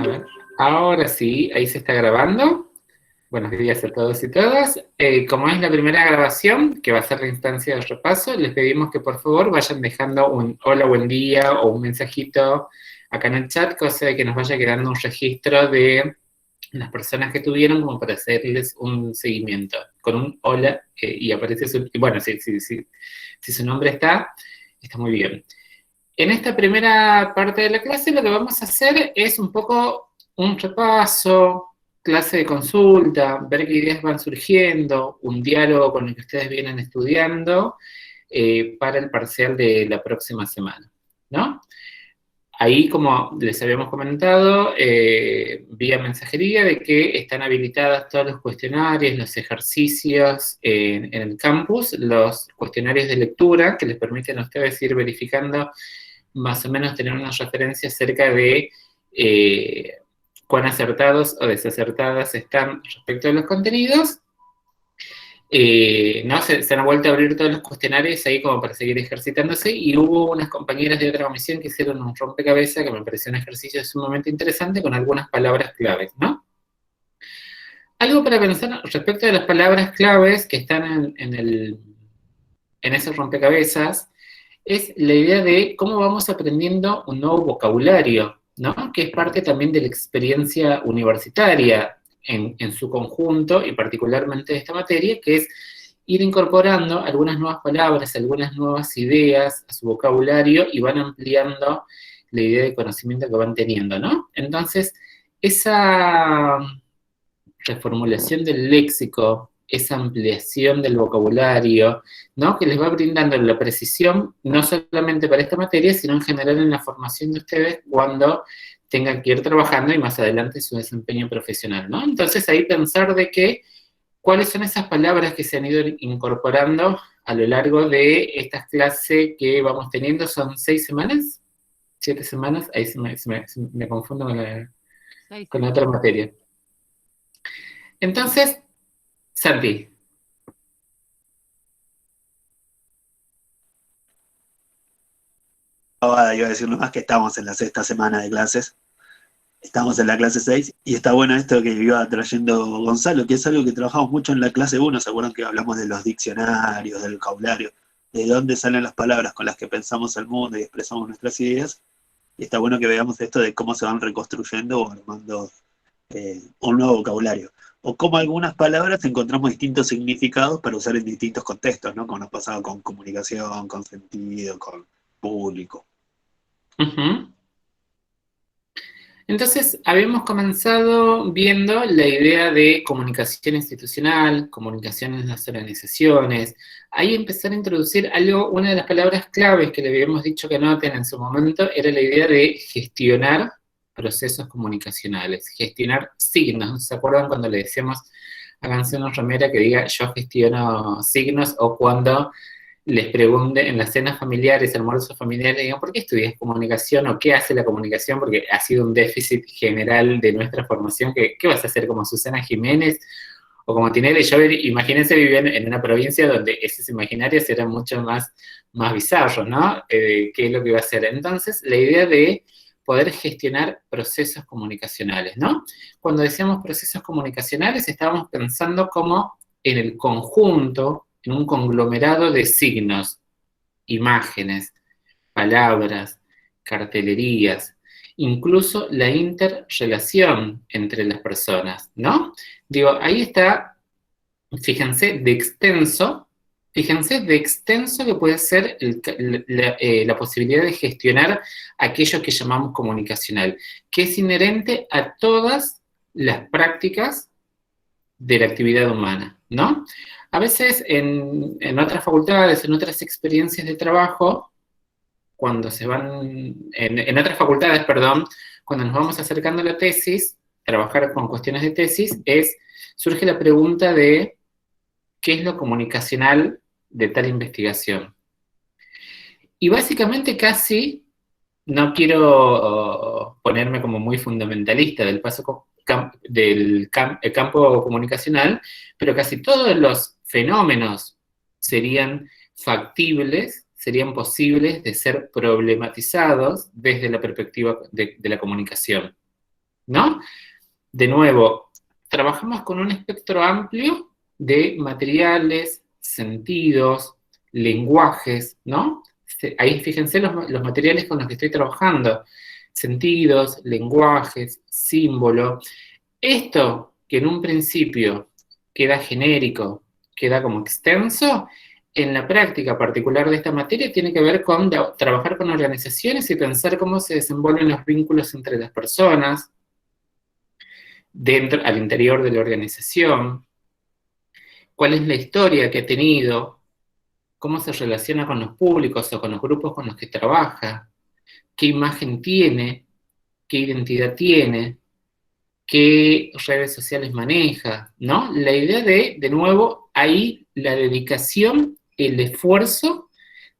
A ver, ahora sí, ahí se está grabando. Buenos días a todos y todas. Como es la primera grabación, que va a ser la instancia de repaso, les pedimos que por favor vayan dejando un hola, buen día o un mensajito acá en el chat, cosa de que nos vaya quedando un registro de las personas que tuvieron como para hacerles un seguimiento. Con un hola y aparece su... Bueno, si su nombre está muy bien. En esta primera parte de la clase lo que vamos a hacer es un poco un repaso, clase de consulta, ver qué ideas van surgiendo, un diálogo con el que ustedes vienen estudiando para el parcial de la próxima semana, ¿no? Ahí, como les habíamos comentado, vía mensajería de que están habilitadas todos los cuestionarios, los ejercicios en el campus, los cuestionarios de lectura que les permiten a ustedes ir verificando más o menos tener una referencia acerca de cuán acertados o desacertadas están respecto a los contenidos. No, se han vuelto a abrir todos los cuestionarios ahí como para seguir ejercitándose y hubo unas compañeras de otra comisión que hicieron un rompecabezas que me pareció un ejercicio sumamente interesante con algunas palabras claves, ¿no? Algo para pensar respecto de las palabras claves que están en esos rompecabezas es la idea de cómo vamos aprendiendo un nuevo vocabulario, ¿no? Que es parte también de la experiencia universitaria en su conjunto y particularmente de esta materia, que es ir incorporando algunas nuevas palabras, algunas nuevas ideas a su vocabulario y van ampliando la idea de conocimiento que van teniendo, ¿no? Entonces, esa reformulación del léxico, esa ampliación del vocabulario, ¿no? Que les va brindando la precisión, no solamente para esta materia, sino en general en la formación de ustedes cuando tengan que ir trabajando y más adelante su desempeño profesional, ¿no? Entonces ahí pensar de que, ¿cuáles son esas palabras que se han ido incorporando a lo largo de estas clases que vamos teniendo? ¿Son 6 semanas? ¿7 semanas? Ahí me confundo con la otra materia. Entonces, Santi. Iba a decir nomás que estamos en la sexta semana de clases, estamos en la clase 6 y está bueno esto que iba trayendo Gonzalo, que es algo que trabajamos mucho en la clase 1. ¿Se acuerdan que hablamos de los diccionarios, del vocabulario, de dónde salen las palabras con las que pensamos el mundo y expresamos nuestras ideas? Y está bueno que veamos esto de cómo se van reconstruyendo o armando un nuevo vocabulario. O cómo algunas palabras encontramos distintos significados para usar en distintos contextos, ¿no? Como nos pasaba con comunicación, con sentido, con público. Uh-huh. Entonces, habíamos comenzado viendo la idea de comunicación institucional, comunicación en las organizaciones. Ahí empezar a introducir algo, una de las palabras claves que le habíamos dicho que anoten en su momento, era la idea de gestionar procesos comunicacionales, gestionar signos. ¿Se acuerdan cuando le decíamos a Canción Romera que diga yo gestiono signos? O cuando les pregunte en las cenas familiares, almuerzos familiares, digan, ¿por qué estudias comunicación o qué hace la comunicación? Porque ha sido un déficit general de nuestra formación. ¿Qué vas a hacer como Susana Jiménez o como Tinelli? Yo, imagínense, vivir en una provincia donde esos imaginarios eran mucho más bizarros, ¿no? ¿Qué es lo que iba a hacer? Entonces, la idea de poder gestionar procesos comunicacionales, ¿no? Cuando decíamos procesos comunicacionales, estábamos pensando como en el conjunto, en un conglomerado de signos, imágenes, palabras, cartelerías, incluso la interrelación entre las personas, ¿no? Digo, ahí está, fíjense, de extenso que puede ser la posibilidad de gestionar aquello que llamamos comunicacional, que es inherente a todas las prácticas de la actividad humana, ¿no? A veces en otras facultades, en otras experiencias de trabajo, cuando se van, en otras facultades, perdón, cuando nos vamos acercando a la tesis, trabajar con cuestiones de tesis, surge la pregunta de qué es lo comunicacional de tal investigación. Y básicamente casi, no quiero ponerme como muy fundamentalista del campo comunicacional, pero casi todos los fenómenos serían factibles, serían posibles de ser problematizados desde la perspectiva de la comunicación. ¿no? De nuevo, trabajamos con un espectro amplio de materiales, sentidos, lenguajes, ¿no? Ahí fíjense los materiales con los que estoy trabajando. Sentidos, lenguajes, símbolos. Esto que en un principio queda genérico, queda como extenso, en la práctica particular de esta materia tiene que ver con trabajar con organizaciones y pensar cómo se desenvuelven los vínculos entre las personas, dentro, al interior de la organización, cuál es la historia que ha tenido, cómo se relaciona con los públicos o con los grupos con los que trabaja, qué imagen tiene, qué identidad tiene, qué redes sociales maneja, ¿no? La idea de nuevo, ahí la dedicación, el esfuerzo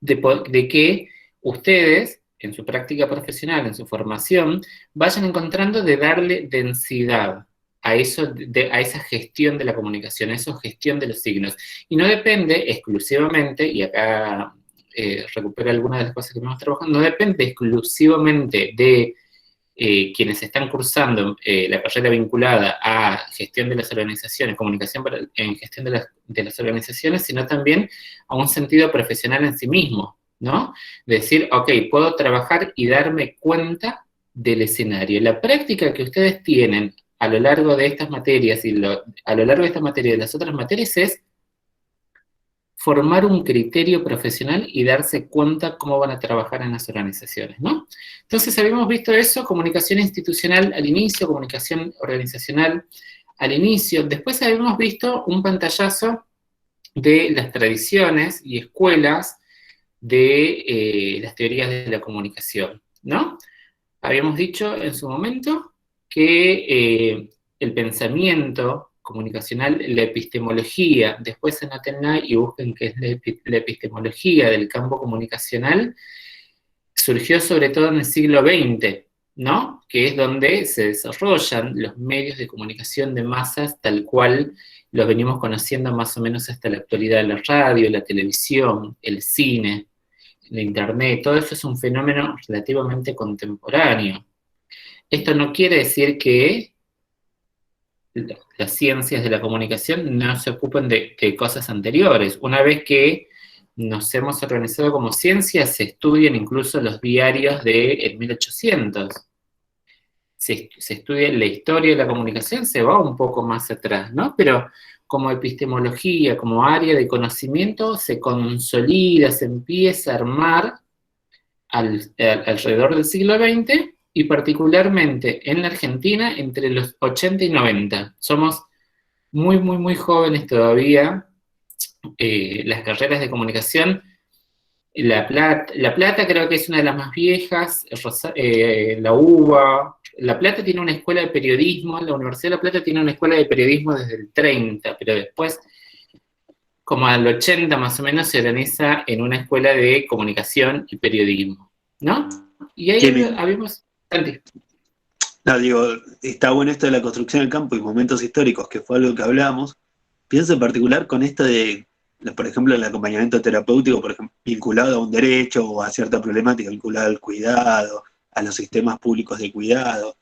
de que ustedes, en su práctica profesional, en su formación, vayan encontrando de darle densidad a eso, a esa gestión de la comunicación, a esa gestión de los signos. Y no depende exclusivamente, y acá recupero algunas de las cosas que hemos trabajado, no depende exclusivamente de quienes están cursando la carrera vinculada a gestión de las organizaciones, comunicación en gestión de las organizaciones, sino también a un sentido profesional en sí mismo, ¿no? Decir, ok, puedo trabajar y darme cuenta del escenario. La práctica que ustedes tienen a lo largo de estas materias y a lo largo de esta materia y de las otras materias es formar un criterio profesional y darse cuenta cómo van a trabajar en las organizaciones, ¿no? Entonces habíamos visto eso, comunicación institucional al inicio, comunicación organizacional al inicio. Después habíamos visto un pantallazo de las tradiciones y escuelas de las teorías de la comunicación, ¿no? Habíamos dicho en su momento que el pensamiento comunicacional, la epistemología, después anótenla y busquen qué es la epistemología del campo comunicacional, surgió sobre todo en el siglo XX, ¿no? Que es donde se desarrollan los medios de comunicación de masas tal cual los venimos conociendo más o menos hasta la actualidad, la radio, la televisión, el cine, la internet, todo eso es un fenómeno relativamente contemporáneo. Esto no quiere decir que las ciencias de la comunicación no se ocupen de cosas anteriores. Una vez que nos hemos organizado como ciencias, se estudian incluso los diarios de 1800. Se estudia la historia de la comunicación, se va un poco más atrás, ¿no? Pero como epistemología, como área de conocimiento, se consolida, se empieza a armar alrededor del siglo XX, y particularmente en la Argentina entre los 80 y 90. Somos muy, muy, muy jóvenes todavía. Las carreras de comunicación, La Plata creo que es una de las más viejas, la UBA, La Plata tiene una escuela de periodismo, la Universidad de La Plata tiene una escuela de periodismo desde el 30, pero después, como al 80 más o menos, se organiza en una escuela de comunicación y periodismo, ¿no? Y ahí habíamos... No, digo, está bueno esto de la construcción del campo y momentos históricos, que fue algo que hablamos. Pienso en particular con esto de, por ejemplo, el acompañamiento terapéutico, por ejemplo, vinculado a un derecho o a cierta problemática vinculada al cuidado, a los sistemas públicos de cuidado,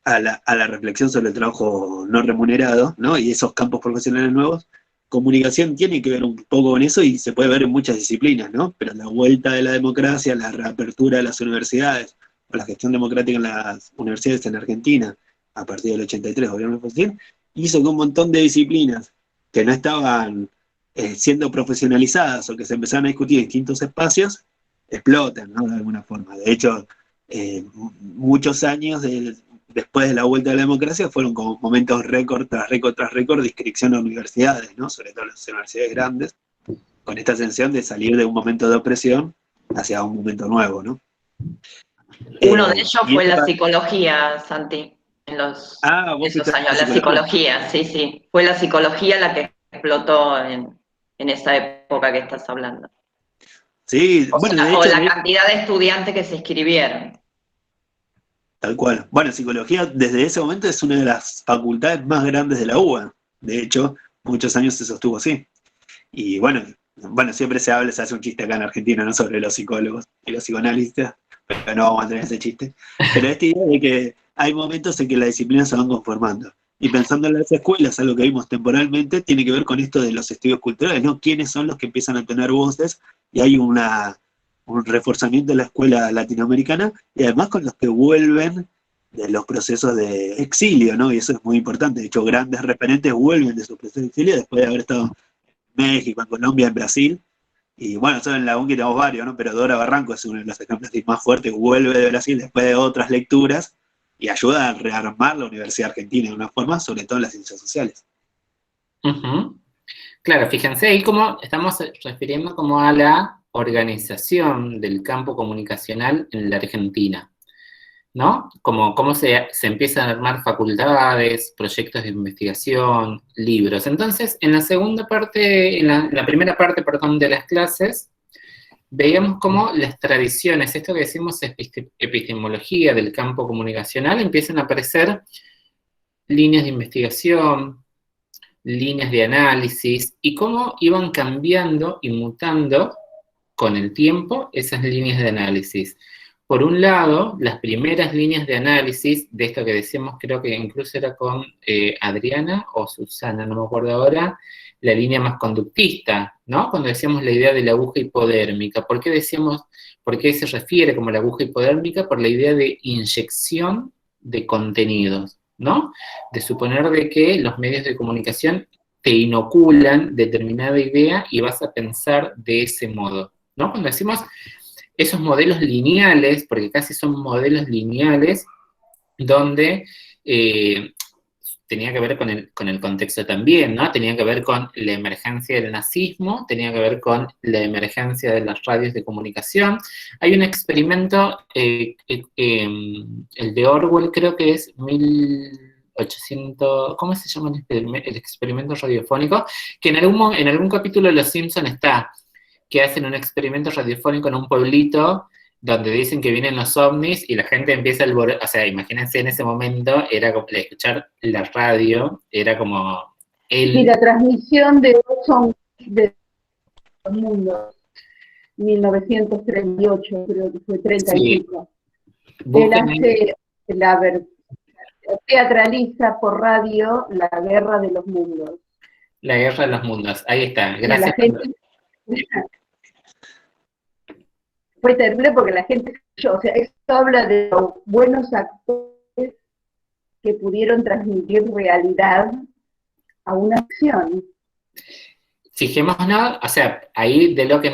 a la reflexión sobre el trabajo no remunerado, ¿no? Y esos campos profesionales nuevos. Comunicación tiene que ver un poco con eso y se puede ver en muchas disciplinas, ¿no? Pero la vuelta de la democracia, la reapertura de las universidades, o la gestión democrática en las universidades en Argentina, a partir del 83, gobierno de hizo que un montón de disciplinas que no estaban siendo profesionalizadas o que se empezaron a discutir en distintos espacios, exploten, ¿no? De alguna forma. De hecho, muchos años después de la vuelta de la democracia fueron como momentos récord tras récord tras récord de inscripción a universidades, ¿no? Sobre todo las universidades grandes, con esta sensación de salir de un momento de opresión hacia un momento nuevo, ¿no? Uno de ellos fue la psicología, Santi, en esos años. La psicología, sí, sí. Fue la psicología la que explotó en esa época que estás hablando. Sí, bueno, de hecho... O la cantidad de estudiantes que se inscribieron. Tal cual. Bueno, psicología desde ese momento es una de las facultades más grandes de la UBA. De hecho, muchos años se sostuvo así. Y bueno, siempre se hace un chiste acá en Argentina, ¿no? Sobre los psicólogos y los psicoanalistas, pero no vamos a tener ese chiste. Pero esta idea de que hay momentos en que las disciplinas se van conformando. Y pensando en las escuelas, algo que vimos temporalmente, tiene que ver con esto de los estudios culturales, ¿no? ¿Quiénes son los que empiezan a tener voces? Y hay un reforzamiento de la escuela latinoamericana, y además con los que vuelven de los procesos de exilio, ¿no? Y eso es muy importante. De hecho, grandes referentes vuelven de sus procesos de exilio después de haber estado en México, en Colombia, en Brasil. Y bueno, en la UNCI tenemos varios, ¿no? Pero Dora Barranco es uno de los ejemplos más fuertes, vuelve de Brasil después de otras lecturas y ayuda a rearmar la Universidad Argentina de una forma, sobre todo en las ciencias sociales. Claro, fíjense ahí cómo estamos refiriendo como a la organización del campo comunicacional en la Argentina, ¿no? Como cómo se empiezan a armar facultades, proyectos de investigación, libros. Entonces, en la segunda parte, en la primera parte, perdón, de las clases, veíamos cómo las tradiciones, esto que decimos epistemología del campo comunicacional, empiezan a aparecer líneas de investigación, líneas de análisis, y cómo iban cambiando y mutando con el tiempo esas líneas de análisis. Por un lado, las primeras líneas de análisis, de esto que decíamos, creo que incluso era con Adriana o Susana, no me acuerdo ahora, la línea más conductista, ¿no? Cuando decíamos la idea de la aguja hipodérmica. ¿Por qué se refiere como la aguja hipodérmica? Por la idea de inyección de contenidos, ¿no? De suponer de que los medios de comunicación te inoculan determinada idea y vas a pensar de ese modo, ¿no? Cuando decimos esos modelos lineales, porque casi son modelos lineales, donde tenía que ver con el contexto también, ¿no? Tenía que ver con la emergencia del nazismo, tenía que ver con la emergencia de las radios de comunicación. Hay un experimento, el de Orwell, creo que es 1800, ¿cómo se llama el experimento radiofónico? Que en algún capítulo de Los Simpson está, que hacen un experimento radiofónico en un pueblito donde dicen que vienen los ovnis y la gente empieza o sea, imagínense en ese momento, era como escuchar la radio, era como Sí, la transmisión de los ovnis de los mundos, 1938, creo que fue 35. Él hace teatraliza por radio la guerra de los mundos. La guerra de los mundos, ahí está, gracias. Fue terrible porque la gente, o sea, esto habla de los buenos actores que pudieron transmitir realidad a una acción. Fijémonos, o sea, ahí de lo que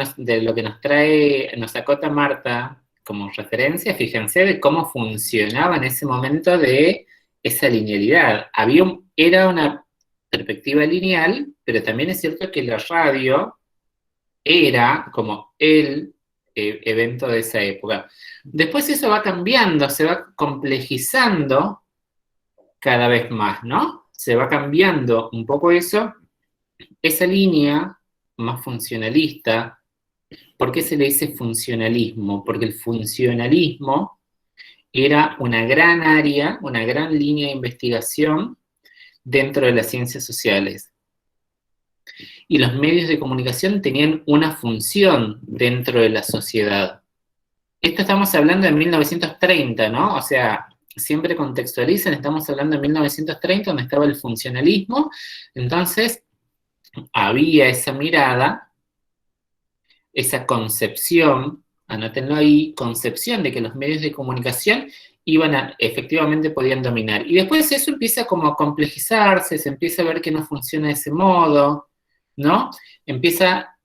nos acota Marta como referencia, fíjense de cómo funcionaba en ese momento de esa linealidad. Era una perspectiva lineal, pero también es cierto que la radio era como el evento de esa época. Después eso va cambiando, se va complejizando cada vez más, ¿no? Se va cambiando un poco eso, esa línea más funcionalista. ¿Por qué se le dice funcionalismo? Porque el funcionalismo era una gran área, una gran línea de investigación dentro de las ciencias sociales. Y los medios de comunicación tenían una función dentro de la sociedad. Esto estamos hablando de 1930, ¿no? O sea, siempre contextualizan, estamos hablando de 1930, donde estaba el funcionalismo. Entonces, había esa mirada, esa concepción, anótenlo ahí, concepción de que los medios de comunicación efectivamente podían dominar. Y después eso empieza como a complejizarse, se empieza a ver que no funciona de ese modo, ¿no? Empieza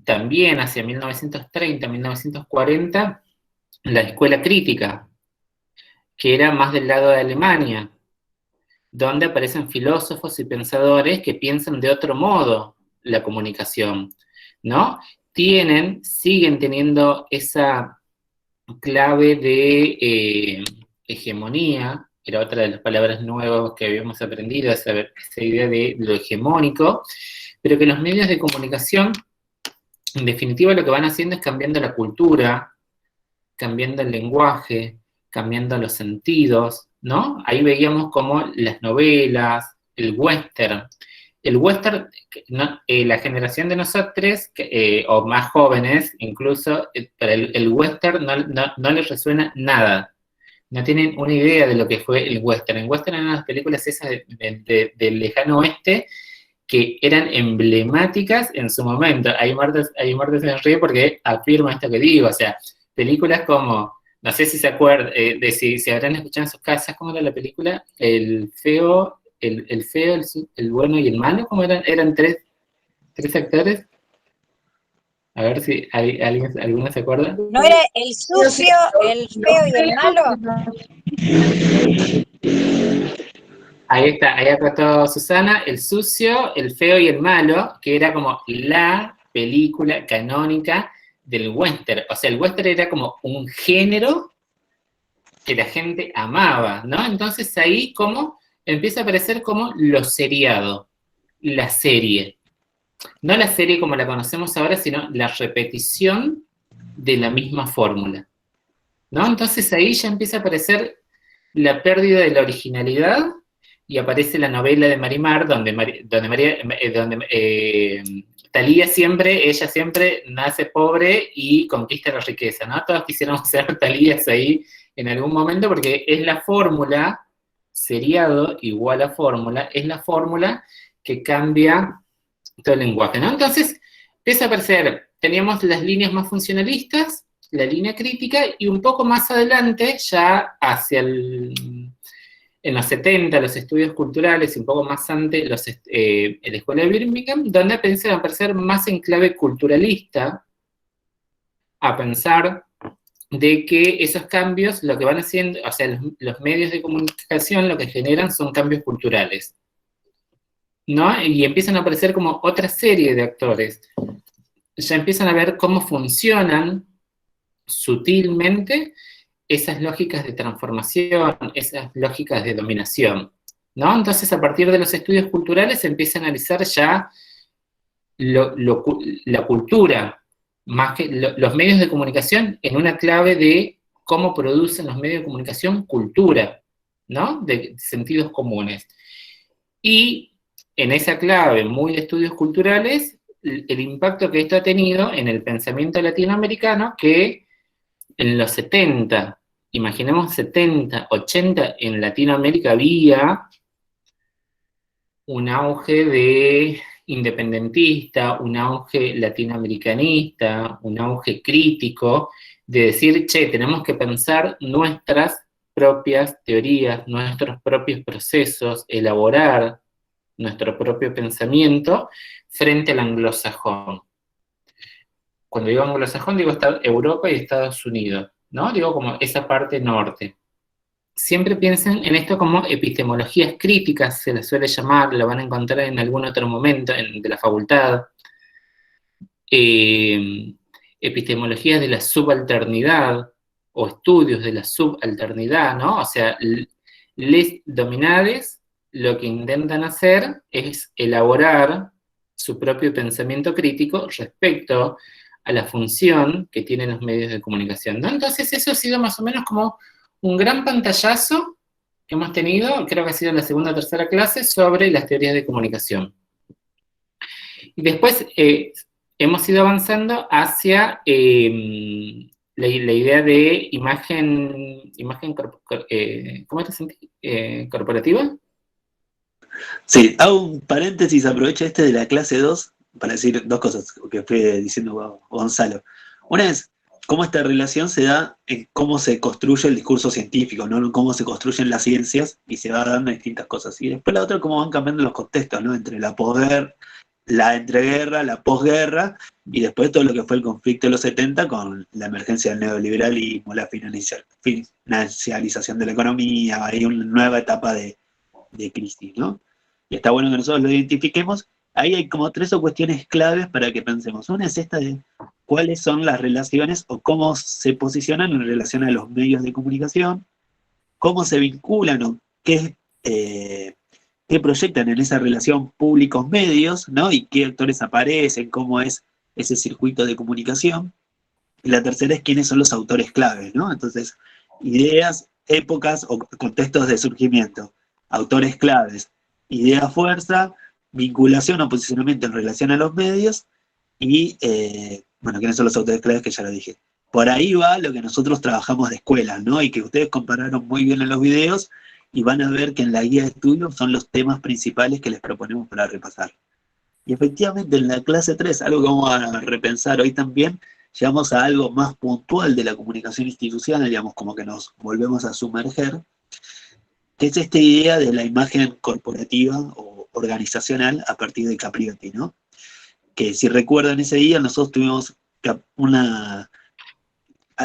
también hacia 1930, 1940, la escuela crítica, que era más del lado de Alemania, donde aparecen filósofos y pensadores que piensan de otro modo la comunicación, ¿no? Siguen teniendo esa clave de hegemonía, era otra de las palabras nuevas que habíamos aprendido, esa idea de lo hegemónico, pero que los medios de comunicación, en definitiva, lo que van haciendo es cambiando la cultura, cambiando el lenguaje, cambiando los sentidos, ¿no? Ahí veíamos como las novelas, el western, el western, la generación de nosotros, o más jóvenes incluso, para el western no les resuena nada. No tienen una idea de lo que fue el western. El western eran las películas esas del lejano oeste que eran emblemáticas en su momento. Hay Marta se ríe porque afirma esto que digo, o sea, películas como, no sé si se acuerdan, de si habrán escuchado en sus casas, ¿cómo era la película? El feo, el bueno y el malo, ¿cómo eran? Eran tres actores. A ver si alguno se acuerda. ¿No era el sucio, el feo y el malo? Ahí está, ahí acostó Susana, el sucio, el feo y el malo, que era como la película canónica del western. O sea, el western era como un género que la gente amaba, ¿no? Entonces ahí como empieza a aparecer como lo seriado, la serie. No la serie como la conocemos ahora, sino la repetición de la misma fórmula, ¿no? Entonces ahí ya empieza a aparecer la pérdida de la originalidad y aparece la novela de Marimar, donde Thalía ella siempre nace pobre y conquista la riqueza, ¿no? Todos quisiéramos ser Thalías ahí en algún momento porque es la fórmula, seriado igual a fórmula, es la fórmula que cambia todo el lenguaje, ¿no? Entonces, empieza a aparecer, teníamos las líneas más funcionalistas, la línea crítica, y un poco más adelante, ya hacia en los 70, los estudios culturales, y un poco más antes, la Escuela de Birmingham, donde empiezan a aparecer más en clave culturalista, a pensar de que esos cambios, lo que van haciendo, o sea, los medios de comunicación lo que generan son cambios culturales, ¿no? Y empiezan a aparecer como otra serie de actores. Ya empiezan a ver cómo funcionan sutilmente esas lógicas de transformación, esas lógicas de dominación, ¿no? Entonces, a partir de los estudios culturales se empieza a analizar ya la cultura, más que los medios de comunicación, en una clave de cómo producen los medios de comunicación cultura, ¿no? De sentidos comunes. Y en esa clave, muy de estudios culturales, el impacto que esto ha tenido en el pensamiento latinoamericano, que en los 70, imaginemos 70, 80, en Latinoamérica había un auge de independentista, un auge latinoamericanista, un auge crítico, de decir, che, tenemos que pensar nuestras propias teorías, nuestros propios procesos, elaborar nuestro propio pensamiento frente al anglosajón. Cuando digo anglosajón, digo Europa y Estados Unidos, ¿no? Digo como esa parte norte. Siempre piensen en esto como epistemologías críticas, se les suele llamar, lo van a encontrar en algún otro momento de la facultad. Epistemologías de la subalternidad, o estudios de la subalternidad, ¿no? O sea, les dominades lo que intentan hacer es elaborar su propio pensamiento crítico respecto a la función que tienen los medios de comunicación, ¿no? Entonces eso ha sido más o menos como un gran pantallazo que hemos tenido, creo que ha sido en la segunda o tercera clase, sobre las teorías de comunicación. Y después hemos ido avanzando hacia la idea de imagen ¿cómo es? ¿Corporativa? Sí, hago un paréntesis, aprovecho de la clase 2 para decir dos cosas que fue diciendo Gonzalo. Una es cómo esta relación se da en cómo se construye el discurso científico, ¿no? Cómo se construyen las ciencias y se va dando distintas cosas. Y después la otra, cómo van cambiando los contextos, ¿no? Entre la posguerra, la entreguerra, la posguerra, y después todo lo que fue el conflicto de los 70 con la emergencia del neoliberalismo, la financialización de la economía, hay una nueva etapa de crisis, ¿no? Y está bueno que nosotros lo identifiquemos. Ahí hay como tres cuestiones claves para que pensemos. Una es esta de cuáles son las relaciones o cómo se posicionan en relación a los medios de comunicación, cómo se vinculan o qué proyectan en esa relación públicos-medios, ¿no? Y qué actores aparecen, cómo es ese circuito de comunicación. Y la tercera es quiénes son los autores claves, ¿no? Entonces, ideas, épocas o contextos de surgimiento, autores claves, idea fuerza, vinculación o posicionamiento en relación a los medios, y, bueno, quiénes son los autores claves, que ya lo dije. Por ahí va lo que nosotros trabajamos de escuela, ¿no? Y que ustedes compararon muy bien en los videos, y van a ver que en la guía de estudio son los temas principales que les proponemos para repasar. Y efectivamente en la clase 3, algo que vamos a repensar hoy también, llegamos a algo más puntual de la comunicación institucional, digamos, como que nos volvemos a sumerger, que es esta idea de la imagen corporativa o organizacional a partir de Capriotti, ¿no? Que si recuerdan ese día, nosotros tuvimos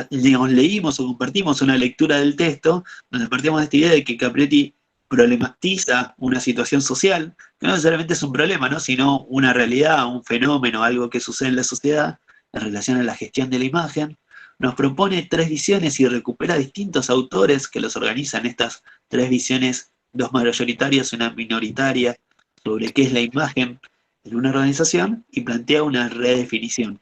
digamos, leímos o compartimos una lectura del texto, donde partimos de esta idea de que Capriotti problematiza una situación social, que no necesariamente es un problema, ¿no? Sino una realidad, un fenómeno, algo que sucede en la sociedad en relación a la gestión de la imagen. Nos propone 3 visiones y recupera distintos autores que los organizan, estas 3 visiones, 2 mayoritarias y una minoritaria, sobre qué es la imagen en una organización, y plantea una redefinición,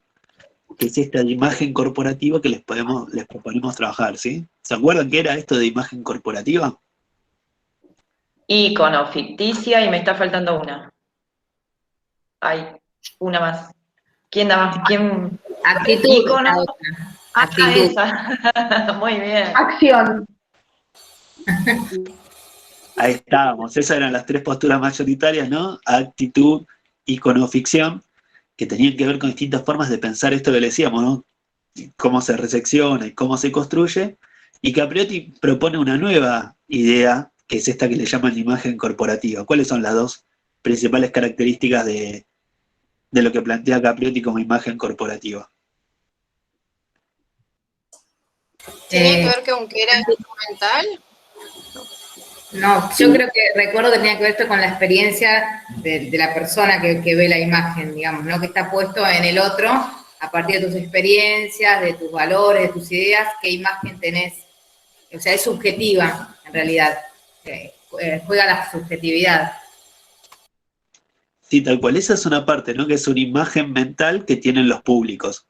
que es esta de imagen corporativa que les proponemos trabajar, ¿sí? ¿Se acuerdan qué era esto de imagen corporativa? Icono, ficticia, y me está faltando una. Hay una más. ¿Quién da más? ¿Quién? Actitud. Icono. Actitud. Esa. Muy bien. Acción. Ahí estábamos, esas eran las 3 posturas mayoritarias, ¿no? Actitud, iconoficción, que tenían que ver con distintas formas de pensar esto que le decíamos, ¿no? Cómo se resecciona y cómo se construye, y Capriotti propone una nueva idea, que es esta que le llaman imagen corporativa. ¿Cuáles son las 2 principales características de lo que plantea Capriotti como imagen corporativa? ¿Tiene que ver con que era instrumental? No, yo creo que recuerdo que tenía que ver esto con la experiencia de la persona que ve la imagen, digamos, ¿no? Que está puesto en el otro, a partir de tus experiencias, de tus valores, de tus ideas, qué imagen tenés. O sea, es subjetiva, en realidad. Juega la subjetividad. Sí, tal cual. Esa es una parte, ¿no? Que es una imagen mental que tienen los públicos.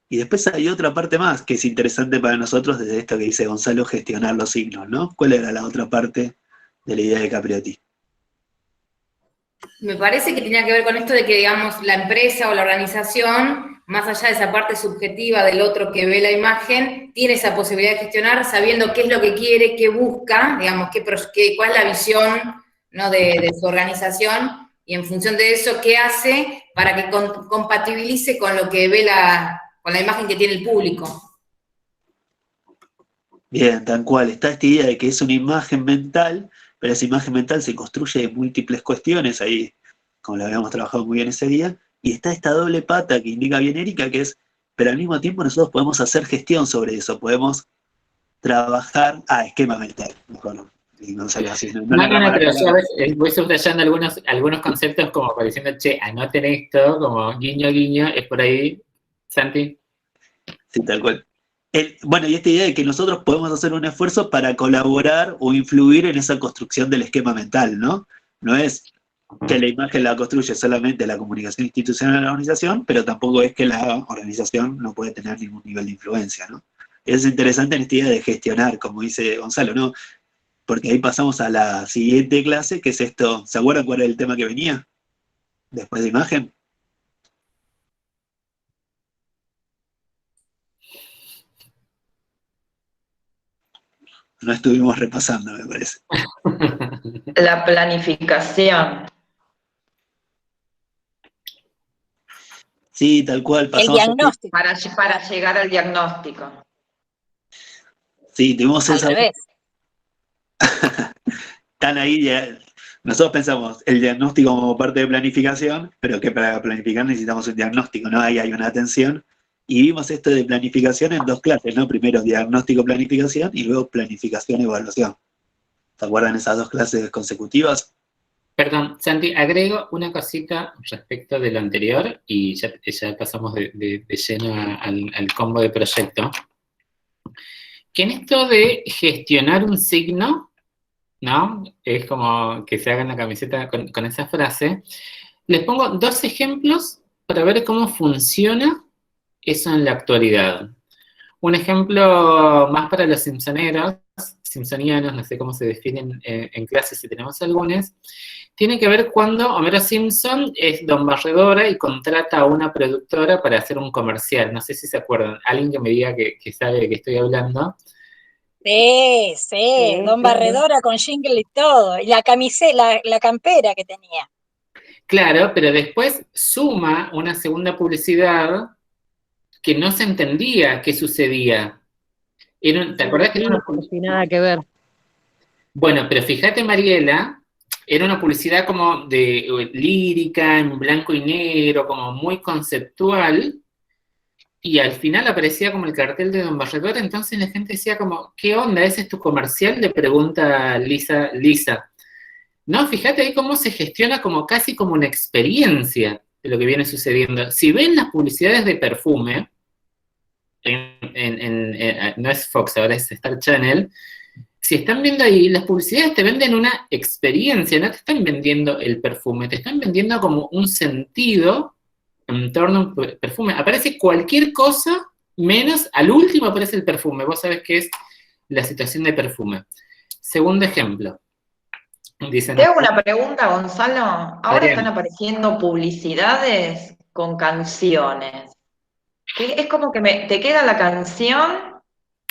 Y después hay otra parte más que es interesante para nosotros desde esto que dice Gonzalo, gestionar los signos, ¿no? ¿Cuál era la otra parte de la idea de Capriotti? Me parece que tenía que ver con esto de que, digamos, la empresa o la organización, más allá de esa parte subjetiva del otro que ve la imagen, tiene esa posibilidad de gestionar sabiendo qué es lo que quiere, qué busca, digamos, cuál es la visión, ¿no? de su organización, y en función de eso, qué hace para que compatibilice con lo que ve con la imagen que tiene el público. Bien, tal cual. Está esta idea de que es una imagen mental, pero esa imagen mental se construye de múltiples cuestiones, ahí, como lo habíamos trabajado muy bien ese día, y está esta doble pata que indica bien Erika, que es, pero al mismo tiempo nosotros podemos hacer gestión sobre eso, podemos trabajar, esquema mental, mejor no salió así. No, pero yo voy subrayando algunos conceptos como diciendo, che, anoten esto, como guiño, guiño, es por ahí, Santi. Sí, tal cual. Bueno, y esta idea de que nosotros podemos hacer un esfuerzo para colaborar o influir en esa construcción del esquema mental, ¿no? No es que la imagen la construye solamente la comunicación institucional de la organización, pero tampoco es que la organización no puede tener ningún nivel de influencia, ¿no? Es interesante en esta idea de gestionar, como dice Gonzalo, ¿no? Porque ahí pasamos a la siguiente clase, que es esto. ¿Se acuerdan cuál era el tema que venía? Después de imagen. No estuvimos repasando, me parece. La planificación. Sí, tal cual. El diagnóstico. Para llegar al diagnóstico. Sí, tuvimos Al revés. Están ahí, nosotros pensamos el diagnóstico como parte de planificación, pero que para planificar necesitamos un diagnóstico, ¿no? Ahí hay una atención. Y vimos esto de planificación en 2 clases, ¿no? Primero diagnóstico-planificación y luego planificación-evaluación. ¿Se acuerdan esas 2 clases consecutivas? Perdón, Santi, agrego una cosita respecto de lo anterior y ya pasamos de lleno al combo de proyecto. Que en esto de gestionar un signo, ¿no? Es como que se haga en la camiseta con esa frase. Les pongo 2 ejemplos para ver cómo funciona eso en la actualidad. Un ejemplo más para los simpsonianos, no sé cómo se definen en clase si tenemos algunos, tiene que ver cuando Homero Simpson es don Barredora y contrata a una productora para hacer un comercial. No sé si se acuerdan. Alguien que me diga que sabe de qué estoy hablando. Sí, don Barredora con jingle y todo, y la camiseta, la campera que tenía. Claro, pero después suma una segunda publicidad que no se entendía qué sucedía. ¿Te acordás que era una publicidad? Sin nada que ver. Bueno, pero fíjate, Mariela, era una publicidad como de lírica, en blanco y negro, como muy conceptual, y al final aparecía como el cartel de Don Barredora, entonces la gente decía como, ¿qué onda? ¿Ese es tu comercial? Le pregunta Lisa. No, fíjate ahí cómo se gestiona como casi como una experiencia de lo que viene sucediendo. Si ven las publicidades de perfume, no es Fox, ahora es Star Channel, si están viendo ahí, las publicidades te venden una experiencia, no te están vendiendo el perfume, te están vendiendo como un sentido en torno a un perfume. Aparece cualquier cosa, menos al último aparece el perfume. Vos sabés qué es la situación de perfume. Segundo ejemplo. Te hago una pregunta, Gonzalo. Ahora están apareciendo publicidades con canciones. Es como que te queda la canción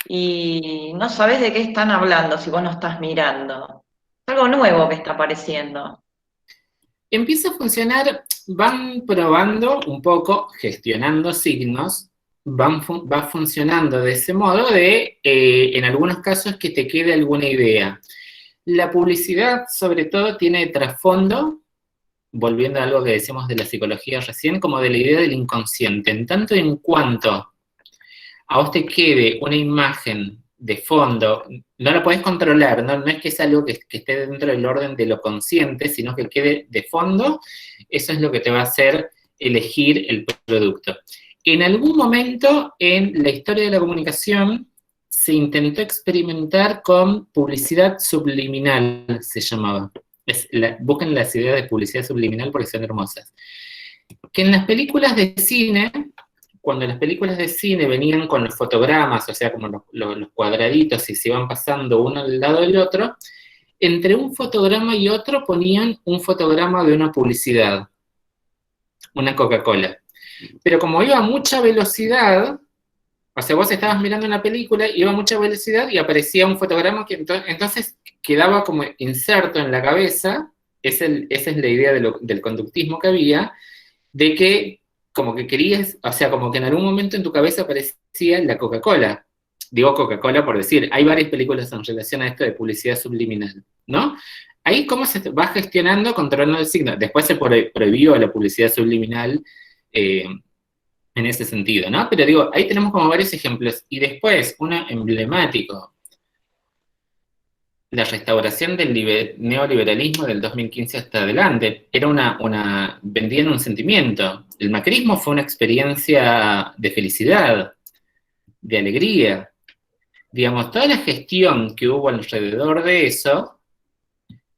y no sabes de qué están hablando si vos no estás mirando. Es algo nuevo que está apareciendo. Empieza a funcionar, van probando un poco, gestionando signos, va funcionando de ese modo de, en algunos casos, que te quede alguna idea. La publicidad, sobre todo, tiene trasfondo, volviendo a algo que decíamos de la psicología recién, como de la idea del inconsciente. En tanto en cuanto a vos te quede una imagen de fondo, no la podés controlar, no es que es algo que esté dentro del orden de lo consciente, sino que quede de fondo, eso es lo que te va a hacer elegir el producto. En algún momento en la historia de la comunicación se intentó experimentar con publicidad subliminal, se llamaba. Busquen las ideas de publicidad subliminal porque son hermosas. Que en las películas de cine, cuando las películas de cine venían con los fotogramas, o sea, como los cuadraditos y se iban pasando uno al lado del otro, entre un fotograma y otro ponían un fotograma de una publicidad, una Coca-Cola. Pero como iba a mucha velocidad, o sea, vos estabas mirando una película, iba a mucha velocidad y aparecía un fotograma que entonces quedaba como inserto en la cabeza, esa es la idea del conductismo que había, de que como que querías, o sea, como que en algún momento en tu cabeza aparecía la Coca-Cola. Digo Coca-Cola por decir, hay varias películas en relación a esto de publicidad subliminal, ¿no? Ahí cómo se va gestionando, controlando el signo. Después se prohibió la publicidad subliminal en ese sentido, ¿no? Pero digo, ahí tenemos como varios ejemplos. Y después, uno emblemático, la restauración del neoliberalismo del 2015 hasta adelante, era vendían un sentimiento. El macrismo fue una experiencia de felicidad, de alegría. Digamos, toda la gestión que hubo alrededor de eso,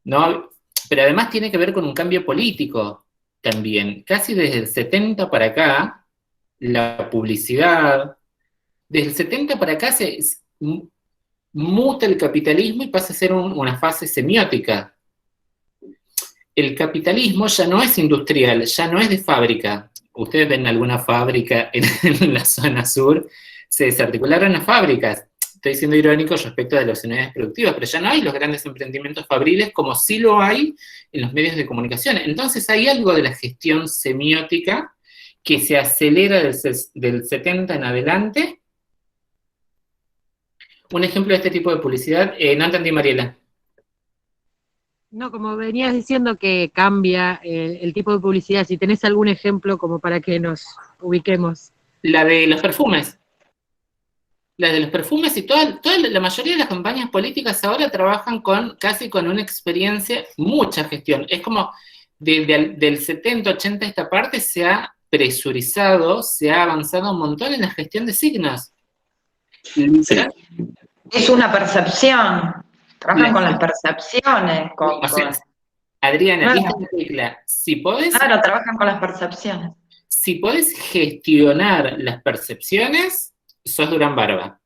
¿no? Pero además tiene que ver con un cambio político también. Casi desde el 70 para acá, la publicidad, desde el 70 para acá se muta el capitalismo y pasa a ser una fase semiótica. El capitalismo ya no es industrial, ya no es de fábrica. Ustedes ven alguna fábrica en la zona sur, se desarticularon las fábricas. Estoy siendo irónico respecto de las unidades productivas, pero ya no hay los grandes emprendimientos fabriles como sí lo hay en los medios de comunicación. Entonces hay algo de la gestión semiótica que se acelera del 70 en adelante. Un ejemplo de este tipo de publicidad, no entendí, Mariela. No, como venías diciendo que cambia el tipo de publicidad, si tenés algún ejemplo como para que nos ubiquemos. La de los perfumes. La de los perfumes y la mayoría de las campañas políticas ahora trabajan casi con una experiencia, mucha gestión. Es como del 70, 80 esta parte se ha presurizado, se ha avanzado un montón en la gestión de signos. Sí. Es una percepción. Trabajan con las percepciones. Adriana, ¿viste la tecla? Claro, trabajan con las percepciones. Si podés gestionar las percepciones, sos Durán Barba.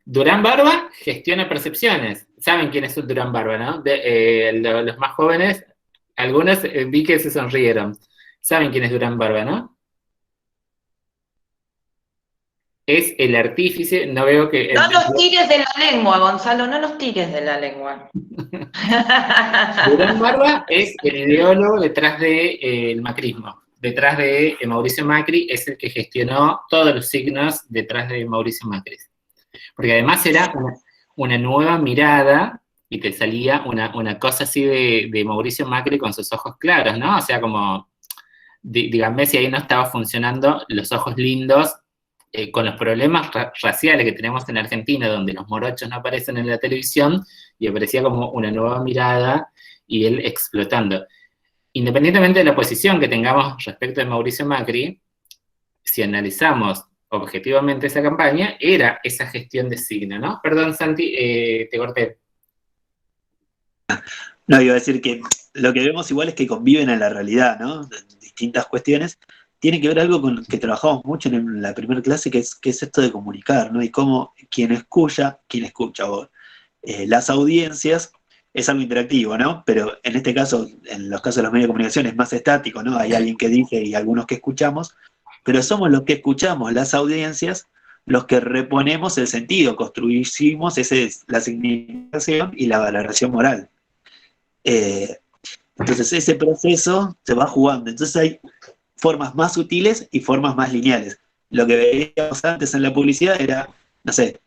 Durán Barba gestiona percepciones. ¿Saben quién es un Durán Barba, no? Los más jóvenes, algunos vi que se sonrieron. ¿Saben quién es Durán Barba, no? Es el artífice, no veo que... No nos tires de la lengua, Gonzalo, no nos tires de la lengua. Durán Barba es el ideólogo detrás del macrismo. Detrás de Mauricio Macri, es el que gestionó todos los signos detrás de Mauricio Macri. Porque además era una nueva mirada y te salía una cosa así de Mauricio Macri con sus ojos claros, ¿no? O sea, como, díganme si ahí no estaba funcionando los ojos lindos con los problemas raciales que tenemos en Argentina, donde los morochos no aparecen en la televisión, y aparecía como una nueva mirada y él explotando. Independientemente de la posición que tengamos respecto de Mauricio Macri, si analizamos objetivamente esa campaña, era esa gestión de signo, ¿no? Perdón, Santi, te corté. No, iba a decir que lo que vemos igual es que conviven en la realidad, ¿no? Distintas cuestiones. Tiene que ver algo con que trabajamos mucho en la primera clase, que es esto de comunicar, ¿no? Y cómo quien escucha vos, las audiencias, es algo interactivo, ¿no? Pero en este caso, en los casos de los medios de comunicación, es más estático, ¿no? Hay alguien que dice y algunos que escuchamos, pero somos los que escuchamos, las audiencias, los que reponemos el sentido, construimos la significación y la valoración moral. Entonces ese proceso se va jugando. Entonces hay formas más sutiles y formas más lineales. Lo que veíamos antes en la publicidad era, no sé,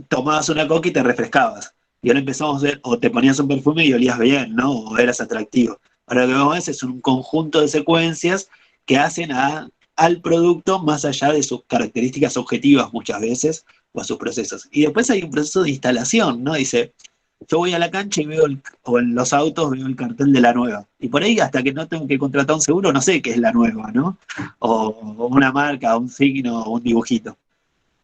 tomabas una coca y te refrescabas. Y ahora empezamos a ver, o te ponías un perfume y olías bien, ¿no? O eras atractivo. Ahora lo que vemos a veces es un conjunto de secuencias que hacen al producto más allá de sus características objetivas muchas veces, o a sus procesos. Y después hay un proceso de instalación, ¿no? Dice, yo voy a la cancha y veo, o en los autos veo el cartel de la nueva. Y por ahí, hasta que no tengo que contratar un seguro, no sé qué es la nueva, ¿no? O una marca, un signo, o un dibujito.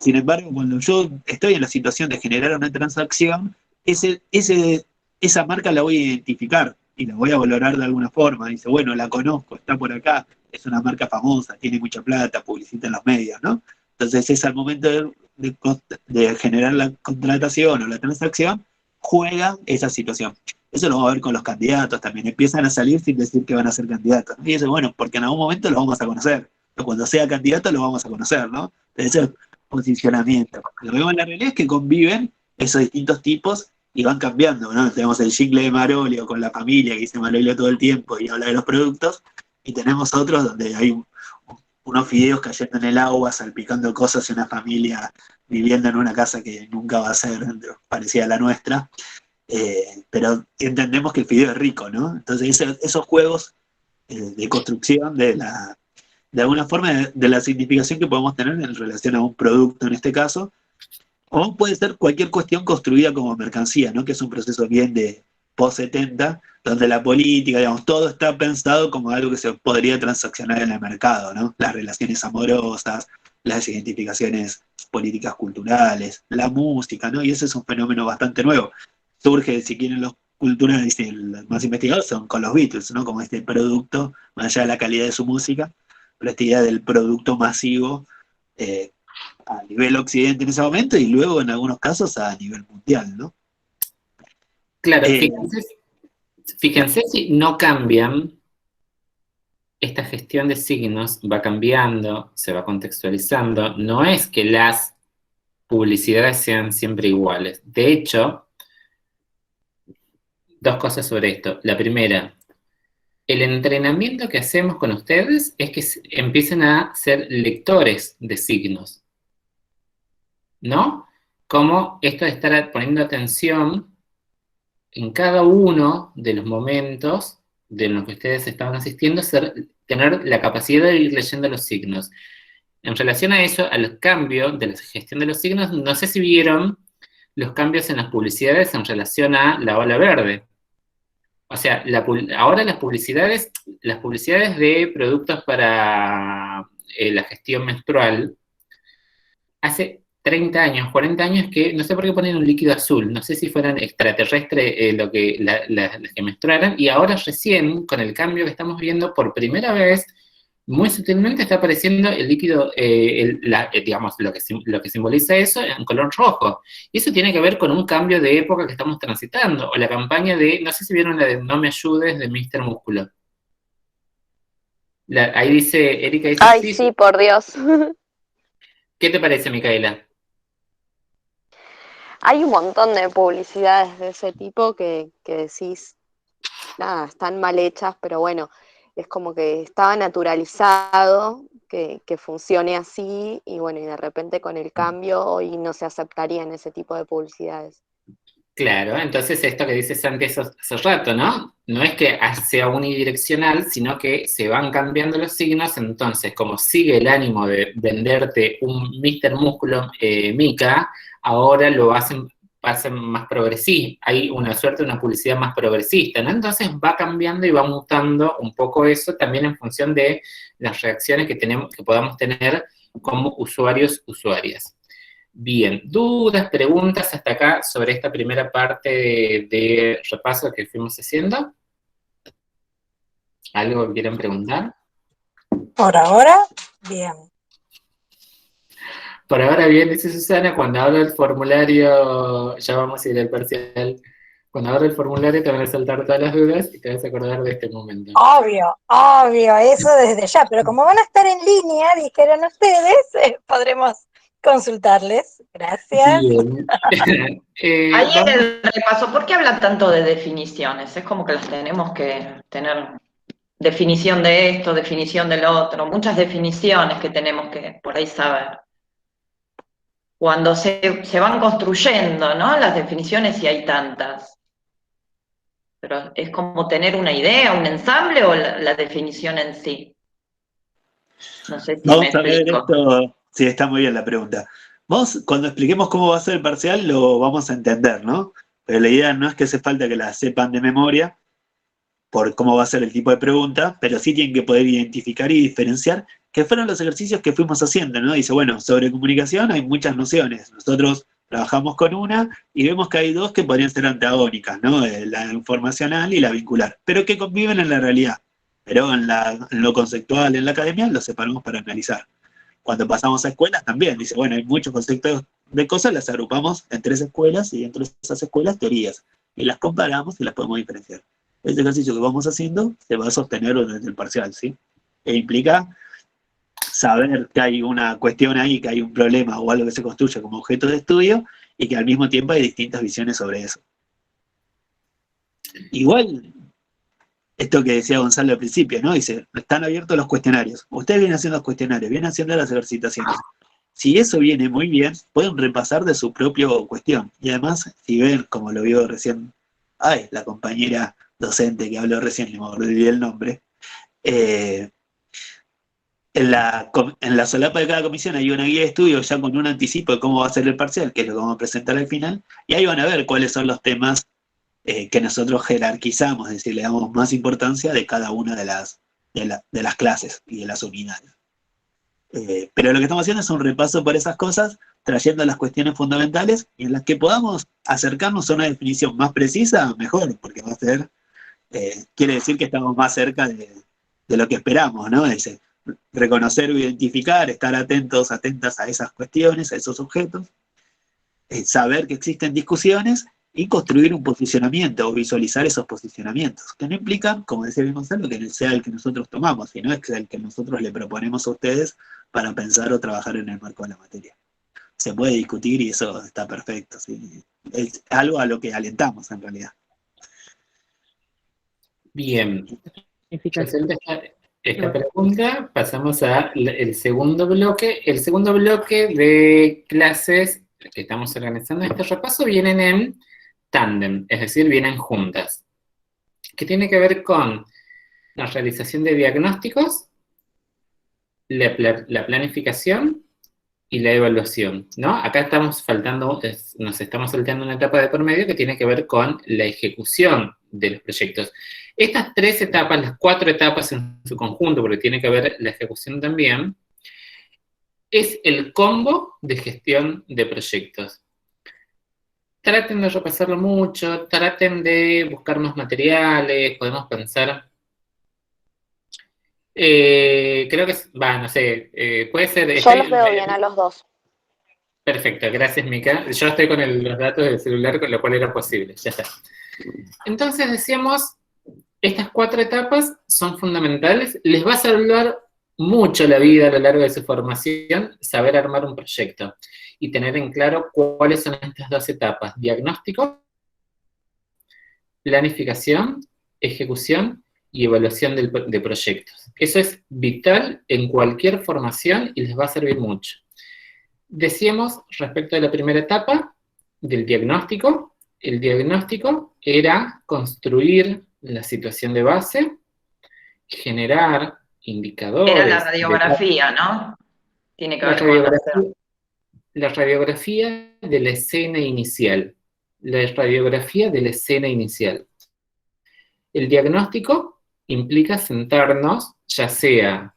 Sin embargo, cuando yo estoy en la situación de generar una transacción, esa marca la voy a identificar y la voy a valorar de alguna forma. Dice, bueno, la conozco, está por acá, es una marca famosa, tiene mucha plata, publicita en los medios, ¿no? Entonces es al momento de generar la contratación o la transacción, juega esa situación. Eso lo vamos a ver con los candidatos también. Empiezan a salir sin decir que van a ser candidatos. Y eso, bueno, porque en algún momento lo vamos a conocer. Pero cuando sea candidato lo vamos a conocer, ¿no? Ese es posicionamiento. Lo que vemos en la realidad es que conviven esos distintos tipos y van cambiando, ¿no? Tenemos el jingle de Marolio con la familia que dice Marolio todo el tiempo y habla de los productos, y tenemos otros donde hay unos fideos cayendo en el agua, salpicando cosas y una familia viviendo en una casa que nunca va a ser parecida a la nuestra, pero entendemos que el fideo es rico, ¿no? Entonces esos juegos de construcción de alguna forma de la significación que podemos tener en relación a un producto en este caso, o puede ser cualquier cuestión construida como mercancía, ¿no? Que es un proceso bien de post-70, donde la política, digamos, todo está pensado como algo que se podría transaccionar en el mercado, ¿no? Las relaciones amorosas, las identificaciones políticas culturales, la música, ¿no? Y ese es un fenómeno bastante nuevo. Surge, si quieren, los culturales, los más investigados son con los Beatles, ¿no? Como este producto, más allá de la calidad de su música, pero esta idea del producto masivo a nivel occidente en ese momento y luego en algunos casos a nivel mundial, ¿no? Claro, fíjense si no cambian, esta gestión de signos va cambiando, se va contextualizando, no es que las publicidades sean siempre iguales. De hecho, dos cosas sobre esto. La primera, el entrenamiento que hacemos con ustedes es que empiecen a ser lectores de signos, ¿no? Como esto de estar poniendo atención en cada uno de los momentos de los que ustedes estaban asistiendo, tener la capacidad de ir leyendo los signos. En relación a eso, a los cambios de la gestión de los signos, no sé si vieron los cambios en las publicidades en relación a la ola verde. O sea, ahora las publicidades de productos para la gestión menstrual, hace 30 años, 40 años que no sé por qué ponen un líquido azul, no sé si fueran extraterrestres las que menstruaran, y ahora recién, con el cambio que estamos viendo, por primera vez, muy sutilmente está apareciendo el líquido, digamos, lo que simboliza eso en color rojo. Y eso tiene que ver con un cambio de época que estamos transitando, o la campaña de, no sé si vieron la de No me ayudes, de Mr. Músculo. Ahí dice, Erika dice, Ay, sí, por Dios. ¿Qué te parece, Micaela? Hay un montón de publicidades de ese tipo que decís, nada, están mal hechas, pero bueno, es como que estaba naturalizado que funcione así, y bueno, y de repente con el cambio hoy no se aceptarían ese tipo de publicidades. Claro, entonces esto que dice Santi hace rato, ¿no? No es que sea unidireccional, sino que se van cambiando los signos, entonces como sigue el ánimo de venderte un Mr. Músculo Mica, ahora lo hacen más progresista, hay una suerte de una publicidad más progresista, ¿no? Entonces va cambiando y va mutando un poco eso también en función de las reacciones que podamos tener como usuarios, usuarias. Bien, dudas, preguntas hasta acá sobre esta primera parte de repaso que fuimos haciendo. ¿Algo que quieran preguntar? Por ahora, bien. Por ahora bien, dice Susana, cuando hablo del formulario, ya vamos a ir al parcial. Cuando abro el formulario te van a saltar todas las dudas y te vas a acordar de este momento. Obvio, eso desde ya, pero como van a estar en línea, dijeron ustedes, podremos consultarles. Gracias. Bien. Ahí en el repaso, ¿por qué habla tanto de definiciones? Es como que las tenemos que tener definición de esto, definición del otro, muchas definiciones que tenemos que por ahí saber. Cuando se van construyendo, ¿no? Las definiciones, y hay tantas. Pero es como tener una idea, un ensamble, o la definición en sí. No sé si Vamos me a ver explico. esto. Sí, está muy bien la pregunta. Cuando expliquemos cómo va a ser el parcial, lo vamos a entender, ¿no? Pero la idea no es que hace falta que la sepan de memoria por cómo va a ser el tipo de pregunta, pero sí tienen que poder identificar y diferenciar qué fueron los ejercicios que fuimos haciendo, ¿no? Dice, bueno, sobre comunicación hay muchas nociones. Nosotros trabajamos con una y vemos que hay dos que podrían ser antagónicas, ¿no? La informacional y la vincular, pero que conviven en la realidad. Pero en lo conceptual, en la academia, lo separamos para analizar. Cuando pasamos a escuelas también, dice, bueno, hay muchos conceptos de cosas, las agrupamos en 3 escuelas y dentro de esas escuelas teorías. Y las comparamos y las podemos diferenciar. Este ejercicio que vamos haciendo se va a sostener desde el parcial, ¿sí? E implica saber que hay una cuestión ahí, que hay un problema o algo que se construye como objeto de estudio y que al mismo tiempo hay distintas visiones sobre eso. Igual, esto que decía Gonzalo al principio, ¿no? Dice, están abiertos los cuestionarios. Ustedes vienen haciendo los cuestionarios, vienen haciendo las ejercitaciones. Si eso viene muy bien, pueden repasar de su propia cuestión. Y además, si ven, como lo vio recién, la compañera docente que habló recién, me olvidé el nombre, en la solapa de cada comisión hay una guía de estudio ya con un anticipo de cómo va a ser el parcial, que es lo que vamos a presentar al final, y ahí van a ver cuáles son los temas que nosotros jerarquizamos, es decir, le damos más importancia de cada una de las clases y de las unidades. Pero lo que estamos haciendo es un repaso por esas cosas, trayendo las cuestiones fundamentales, y en las que podamos acercarnos a una definición más precisa, mejor, porque va a ser, quiere decir que estamos más cerca de lo que esperamos, ¿no? Es reconocer o identificar, estar atentas a esas cuestiones, a esos objetos, saber que existen discusiones y construir un posicionamiento o visualizar esos posicionamientos, que no implican, como decía bien Gonzalo, que sea el que nosotros tomamos, sino es el que nosotros le proponemos a ustedes para pensar o trabajar en el marco de la materia. Se puede discutir y eso está perfecto, ¿sí? Es algo a lo que alentamos en realidad. Bien. Esta pregunta, pasamos al segundo bloque. El segundo bloque de clases que estamos organizando en este repaso vienen en tándem, es decir, vienen juntas, que tiene que ver con la realización de diagnósticos, la planificación y la evaluación, ¿no? Acá nos estamos saltando una etapa de por medio que tiene que ver con la ejecución de los proyectos. Estas 3 etapas, las 4 etapas en su conjunto, porque tiene que ver la ejecución también, es el combo de gestión de proyectos. Traten de repasarlo mucho, traten de buscar más materiales, podemos pensar Creo que, no sé, puede ser... Yo los veo bien a los dos. Perfecto, gracias, Mica. Yo estoy con los datos del celular, con lo cual era posible, ya está. Entonces decíamos, estas 4 etapas son fundamentales, les va a salvar mucho la vida a lo largo de su formación, saber armar un proyecto y tener en claro cuáles son estas 2 etapas: diagnóstico, planificación, ejecución y evaluación de proyectos. Eso es vital en cualquier formación y les va a servir mucho. Decíamos respecto a la primera etapa del diagnóstico, el diagnóstico era construir la situación de base, generar indicadores. Era la radiografía, ¿no? Tiene que ver con la radiografía de la escena inicial. La radiografía de la escena inicial. El diagnóstico implica sentarnos, ya sea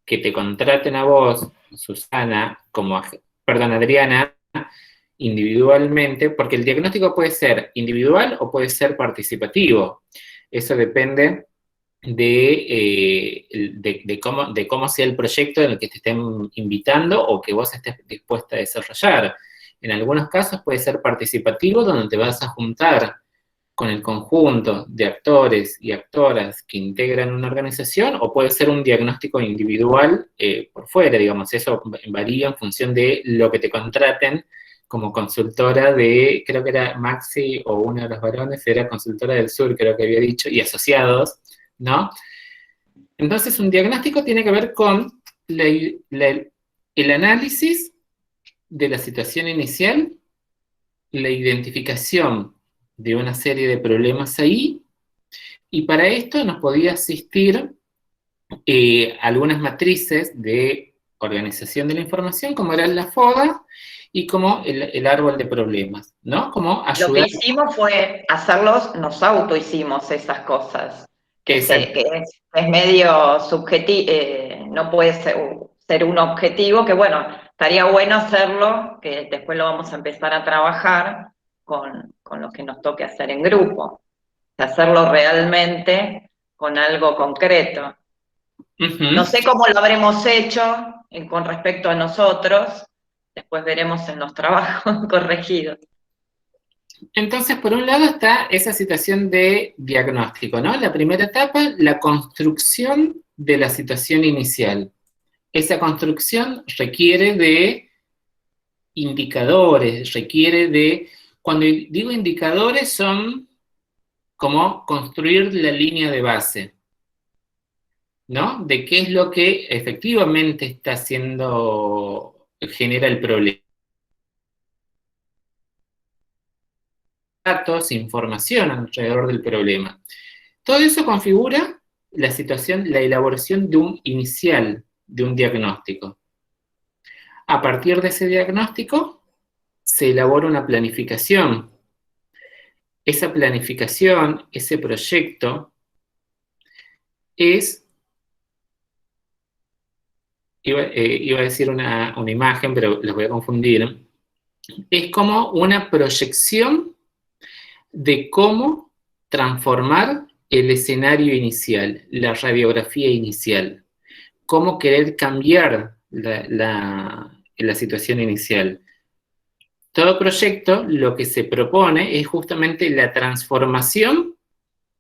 que te contraten a vos, Susana, Adriana, individualmente, porque el diagnóstico puede ser individual o puede ser participativo. Eso depende de cómo sea el proyecto en el que te estén invitando o que vos estés dispuesta a desarrollar. En algunos casos puede ser participativo, donde te vas a juntar con el conjunto de actores y actoras que integran una organización, o puede ser un diagnóstico individual por fuera, digamos. Eso varía en función de lo que te contraten como consultora creo que era Maxi, o uno de los varones era consultora del sur, creo que había dicho, y asociados, ¿no? Entonces, un diagnóstico tiene que ver con el análisis de la situación inicial, la identificación de una serie de problemas ahí, y para esto nos podía asistir algunas matrices de organización de la información, como era la FODA y como el árbol de problemas, ¿no? Como ayudar. Lo que hicimos fue nos autohicimos esas cosas, que es medio subjetivo, no puede ser un objetivo, que bueno, estaría bueno hacerlo, que después lo vamos a empezar a trabajar con lo que nos toque hacer en grupo, hacerlo realmente con algo concreto. No sé cómo lo habremos hecho con respecto a nosotros, después veremos en los trabajos corregidos. Entonces, por un lado está esa situación de diagnóstico, ¿no? La primera etapa, la construcción de la situación inicial. Esa construcción requiere de indicadores, cuando digo indicadores, son como construir la línea de base, ¿no? De qué es lo que efectivamente genera el problema. Datos, información alrededor del problema. Todo eso configura la situación, la elaboración de un inicial, de un diagnóstico. A partir de ese diagnóstico, se elabora una planificación. Esa planificación, ese proyecto, iba a decir una imagen, pero los voy a confundir, es como una proyección de cómo transformar el escenario inicial, la radiografía inicial, cómo querer cambiar la situación inicial. Todo proyecto lo que se propone es justamente la transformación,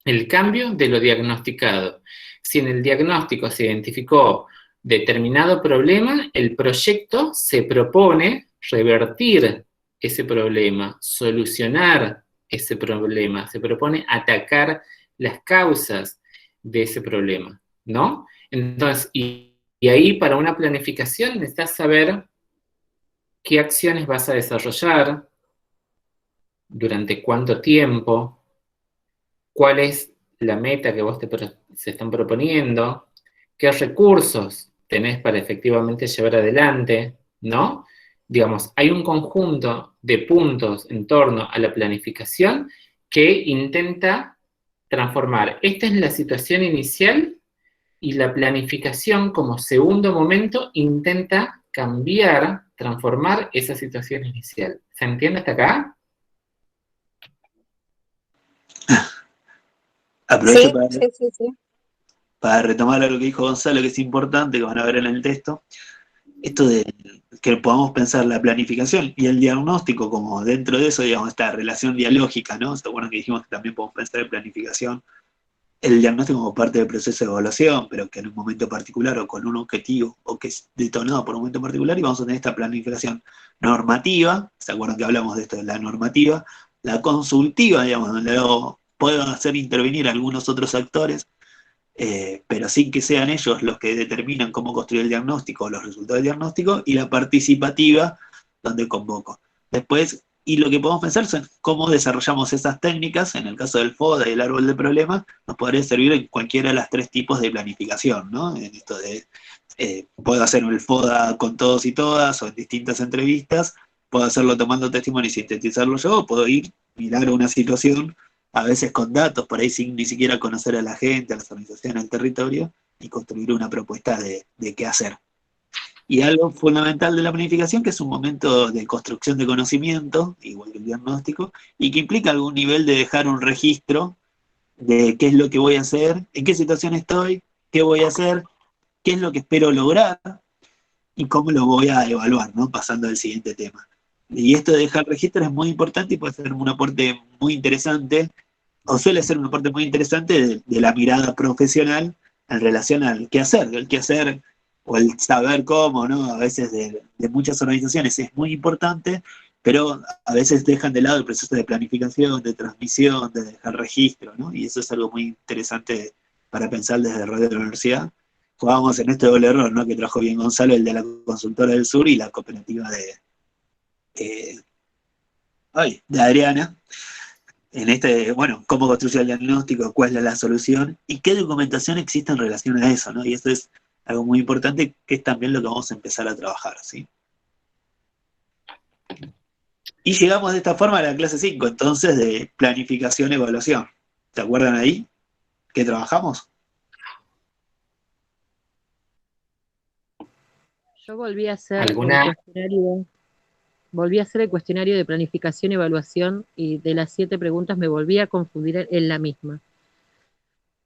el cambio de lo diagnosticado. Si en el diagnóstico se identificó determinado problema, el proyecto se propone revertir ese problema, solucionar ese problema, se propone atacar las causas de ese problema, ¿no? Entonces, y ahí para una planificación necesitas saber qué acciones vas a desarrollar, durante cuánto tiempo, cuál es la meta que vos se están proponiendo, qué recursos tenés para efectivamente llevar adelante, ¿no? Digamos, hay un conjunto de puntos en torno a la planificación que intenta transformar. Esta es la situación inicial y la planificación como segundo momento intenta cambiar, transformar esa situación inicial. ¿Se entiende hasta acá? Aprovecho Sí. para retomar algo que dijo Gonzalo, que es importante, que van a ver en el texto, esto de que podamos pensar la planificación y el diagnóstico como dentro de eso, digamos, esta relación dialógica, ¿no? ¿Se acuerdan que dijimos que también podemos pensar en planificación? El diagnóstico como parte del proceso de evaluación, pero que en un momento particular o con un objetivo, o que es detonado por un momento particular, y vamos a tener esta planificación normativa, ¿se acuerdan que hablamos de esto de la normativa? La consultiva, digamos, donde puedo hacer intervenir a algunos otros actores, pero sin que sean ellos los que determinan cómo construir el diagnóstico o los resultados del diagnóstico, y la participativa, donde convoco. Después, y lo que podemos pensar son cómo desarrollamos esas técnicas, en el caso del FODA y el árbol de problemas, nos podría servir en cualquiera de las tres tipos de planificación, ¿no? En esto de, puedo hacer el FODA con todos y todas, o en distintas entrevistas, puedo hacerlo tomando testimonio y sintetizarlo yo, o puedo ir, mirar una situación, a veces con datos, por ahí sin ni siquiera conocer a la gente, a las organizaciones, al territorio, y construir una propuesta de qué hacer. Y algo fundamental de la planificación, que es un momento de construcción de conocimiento, igual que el diagnóstico, y que implica algún nivel de dejar un registro de qué es lo que voy a hacer, en qué situación estoy, qué voy a hacer, qué es lo que espero lograr, y cómo lo voy a evaluar, ¿no? Pasando al siguiente tema. Y esto de dejar registro es muy importante y puede ser un aporte muy interesante, o suele ser un aporte muy interesante de la mirada profesional en relación al qué hacer, del qué hacer, o el saber cómo, ¿no? A veces de muchas organizaciones es muy importante, pero a veces dejan de lado el proceso de planificación, de transmisión, de dejar registro, ¿no? Y eso es algo muy interesante para pensar desde el rol de la universidad. Jugábamos en este doble error, ¿no? Que trajo bien Gonzalo, el de la consultora del sur y la cooperativa de Adriana, en este, bueno, cómo construir el diagnóstico, cuál es la solución, y qué documentación existe en relación a eso, ¿no? Y eso es algo muy importante, que es también lo que vamos a empezar a trabajar, ¿sí? Y llegamos de esta forma a la clase 5, entonces, de planificación y evaluación. ¿Se acuerdan ahí que trabajamos? Yo volví a hacer el cuestionario de planificación y evaluación, y de las 7 preguntas me volví a confundir en la misma.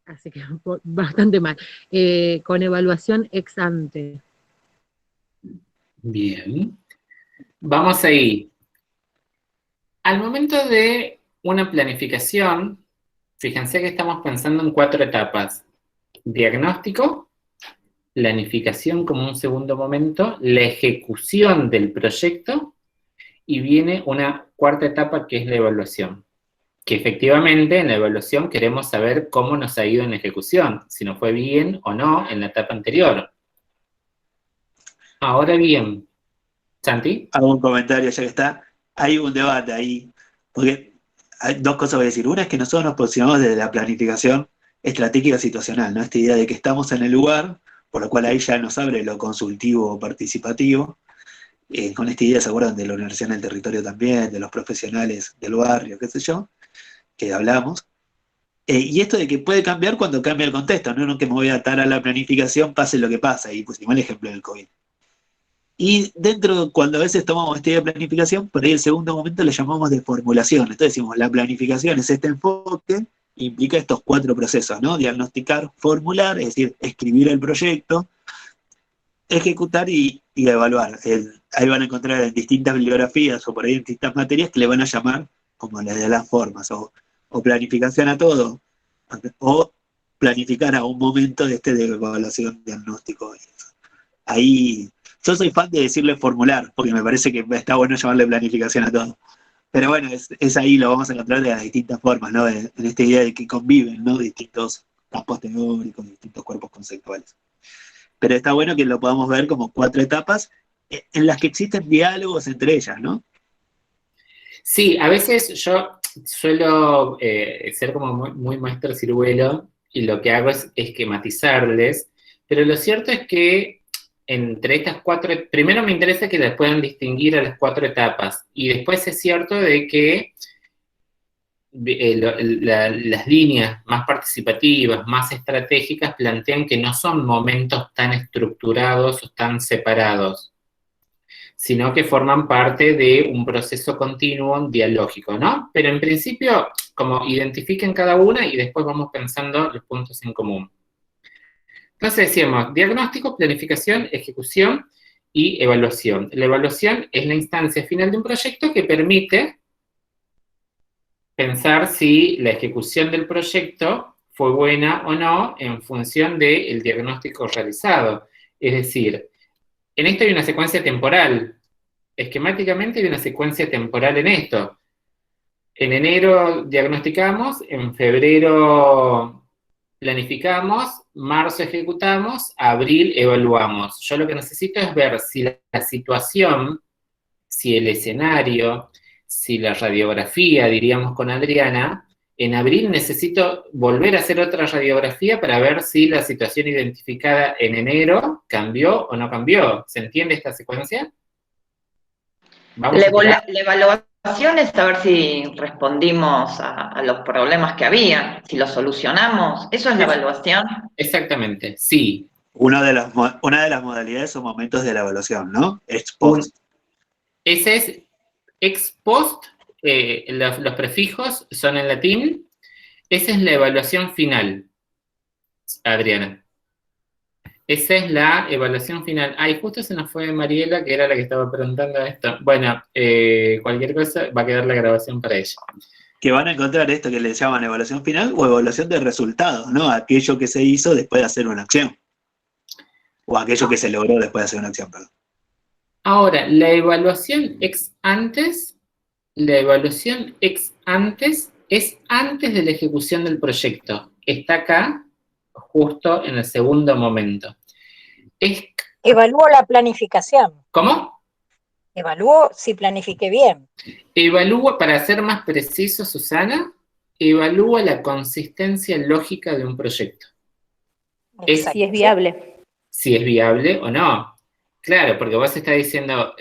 Así que bastante mal. Con evaluación ex ante. Bien. Vamos ahí. Al momento de una planificación, fíjense que estamos pensando en 4 etapas. Diagnóstico, planificación como un segundo momento, la ejecución del proyecto, y viene una 4ª etapa que es la evaluación. Que efectivamente en la evaluación queremos saber cómo nos ha ido en la ejecución, si nos fue bien o no en la etapa anterior. Ahora bien, Santi. Hago un comentario ya que está. Hay un debate ahí, porque hay 2 cosas que voy a decir. Una es que nosotros nos posicionamos desde la planificación estratégica situacional, ¿no? Esta idea de que estamos en el lugar, por lo cual ahí ya nos abre lo consultivo o participativo. Con esta idea, ¿se acuerdan de la universidad en el territorio también, de los profesionales del barrio, qué sé yo, que hablamos? Y esto de que puede cambiar cuando cambia el contexto, no que me voy a atar a la planificación, pase lo que pasa, y pusimos el ejemplo del COVID. Y dentro, cuando a veces tomamos esta idea de planificación, por ahí el segundo momento le llamamos de formulación. Entonces decimos, la planificación es este enfoque, implica estos 4 procesos, ¿no? Diagnosticar, formular, es decir, escribir el proyecto, ejecutar y evaluar. Ahí van a encontrar en distintas bibliografías o por ahí en distintas materias que le van a llamar como las de las formas, o planificación a todo, o planificar a un momento de evaluación, diagnóstico. Ahí, yo soy fan de decirle formular, porque me parece que está bueno llamarle planificación a todo. Pero bueno, es ahí lo vamos a encontrar de las distintas formas, ¿no? En esta idea de que conviven, ¿no? Distintos campos teóricos, distintos cuerpos conceptuales. Pero está bueno que lo podamos ver como 4 etapas en las que existen diálogos entre ellas, ¿no? Sí, a veces yo suelo ser como muy maestro ciruelo, y lo que hago es esquematizarles, pero lo cierto es que entre estas 4, primero me interesa que las puedan distinguir a las 4 etapas, y después es cierto de que las líneas más participativas, más estratégicas, plantean que no son momentos tan estructurados o tan separados, sino que forman parte de un proceso continuo dialógico, ¿no? Pero en principio, como identifiquen cada una y después vamos pensando los puntos en común. Entonces decíamos, diagnóstico, planificación, ejecución y evaluación. La evaluación es la instancia final de un proyecto que permite pensar si la ejecución del proyecto fue buena o no en función del diagnóstico realizado. Es decir, en esto hay una secuencia temporal. Esquemáticamente hay una secuencia temporal en esto. En enero diagnosticamos, en febrero planificamos, marzo ejecutamos, abril evaluamos. Yo lo que necesito es ver si la situación, si el escenario, si la radiografía, diríamos con Adriana, en abril necesito volver a hacer otra radiografía para ver si la situación identificada en enero cambió o no cambió. ¿Se entiende esta secuencia? La evaluación es saber si respondimos a los problemas que había, si los solucionamos. ¿Eso es la evaluación? Exactamente, sí. Una de las modalidades o momentos de la evaluación, ¿no? Ex post. Ese es ex post, los prefijos son en latín. Esa es la evaluación final, Adriana. Esa es la evaluación final. Ay, justo se nos fue Mariela, que era la que estaba preguntando esto. Bueno, cualquier cosa va a quedar la grabación para ella. Que van a encontrar esto que le llaman evaluación final o evaluación de resultados, ¿no? Aquello que se hizo después de hacer una acción. O aquello que se logró después de hacer una acción, perdón. Ahora, la evaluación ex antes es antes de la ejecución del proyecto. Está acá, justo en el segundo momento. Evalúo la planificación. ¿Cómo? Evalúo si planifiqué bien. Evalúo, para ser más preciso, Susana, evalúa la consistencia lógica de un proyecto. Si es viable. Si es viable o no. Claro, porque vos estás diciendo,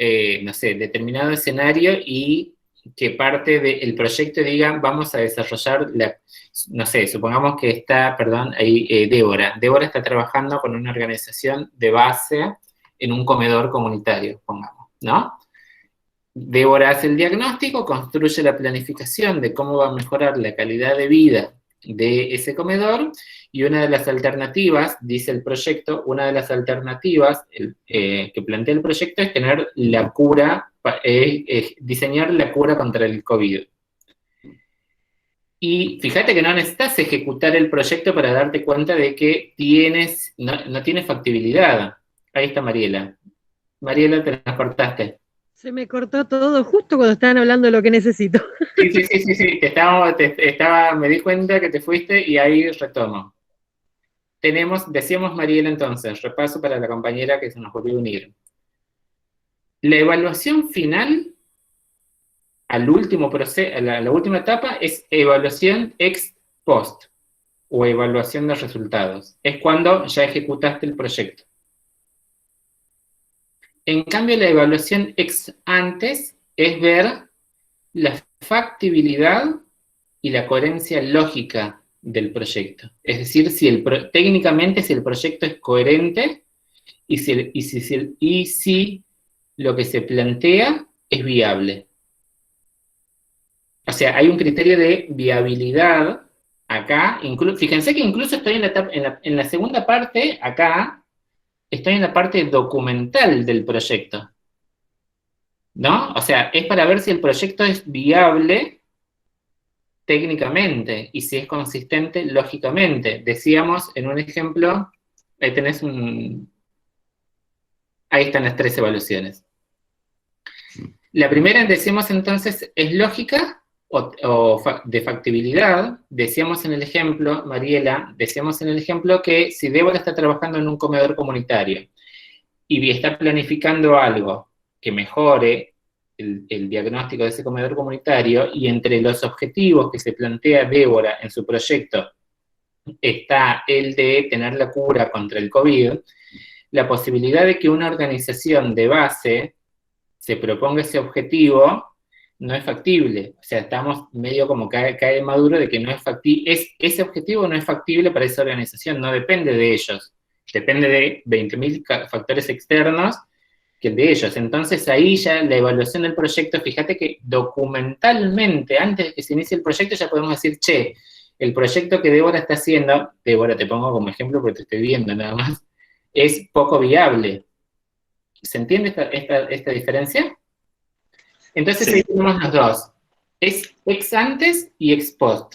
no sé, determinado escenario y que parte del proyecto diga, vamos a desarrollar, no sé, supongamos que está, perdón, ahí Débora. Débora está trabajando con una organización de base en un comedor comunitario, pongamos, ¿no? Débora hace el diagnóstico, construye la planificación de cómo va a mejorar la calidad de vida de ese comedor, y una de las alternativas, dice el proyecto, una de las alternativas que plantea el proyecto es tener la cura, diseñar la cura contra el COVID. Y fíjate que no necesitas ejecutar el proyecto para darte cuenta de que no tiene factibilidad. Ahí está Mariela. Mariela, te la cortaste. Se me cortó todo justo cuando estaban hablando de lo que necesito. Sí. Me di cuenta que te fuiste y ahí retomo. Decíamos Mariela entonces, repaso para la compañera que se nos volvió a unir. La evaluación final, al último proceso, la última etapa, es evaluación ex post, o evaluación de resultados. Es cuando ya ejecutaste el proyecto. En cambio, la evaluación ex antes es ver la factibilidad y la coherencia lógica del proyecto. Es decir, técnicamente si el proyecto es coherente y si lo que se plantea es viable. O sea, hay un criterio de viabilidad acá. Fíjense que incluso estoy en la segunda parte, acá, estoy en la parte documental del proyecto, ¿no? O sea, es para ver si el proyecto es viable técnicamente y si es consistente lógicamente. Decíamos en un ejemplo, ahí están las 3 evaluaciones. La primera, decíamos entonces, es lógica o de factibilidad. Decíamos en el ejemplo, Mariela, que si Débora está trabajando en un comedor comunitario y está planificando algo que mejore el diagnóstico de ese comedor comunitario, y entre los objetivos que se plantea Débora en su proyecto está el de tener la cura contra el COVID, la posibilidad de que una organización de base se proponga ese objetivo no es factible. O sea, estamos medio como cae maduro de que no es factible. Ese objetivo no es factible para esa organización, no depende de ellos. Depende de 20.000 factores externos que de ellos. Entonces ahí ya la evaluación del proyecto, fíjate que documentalmente, antes de que se inicie el proyecto, ya podemos decir, che, el proyecto que Débora está haciendo, Débora te pongo como ejemplo porque te estoy viendo nada más, es poco viable. ¿Se entiende esta diferencia? Entonces ahí tenemos los dos. Es ex antes y ex post.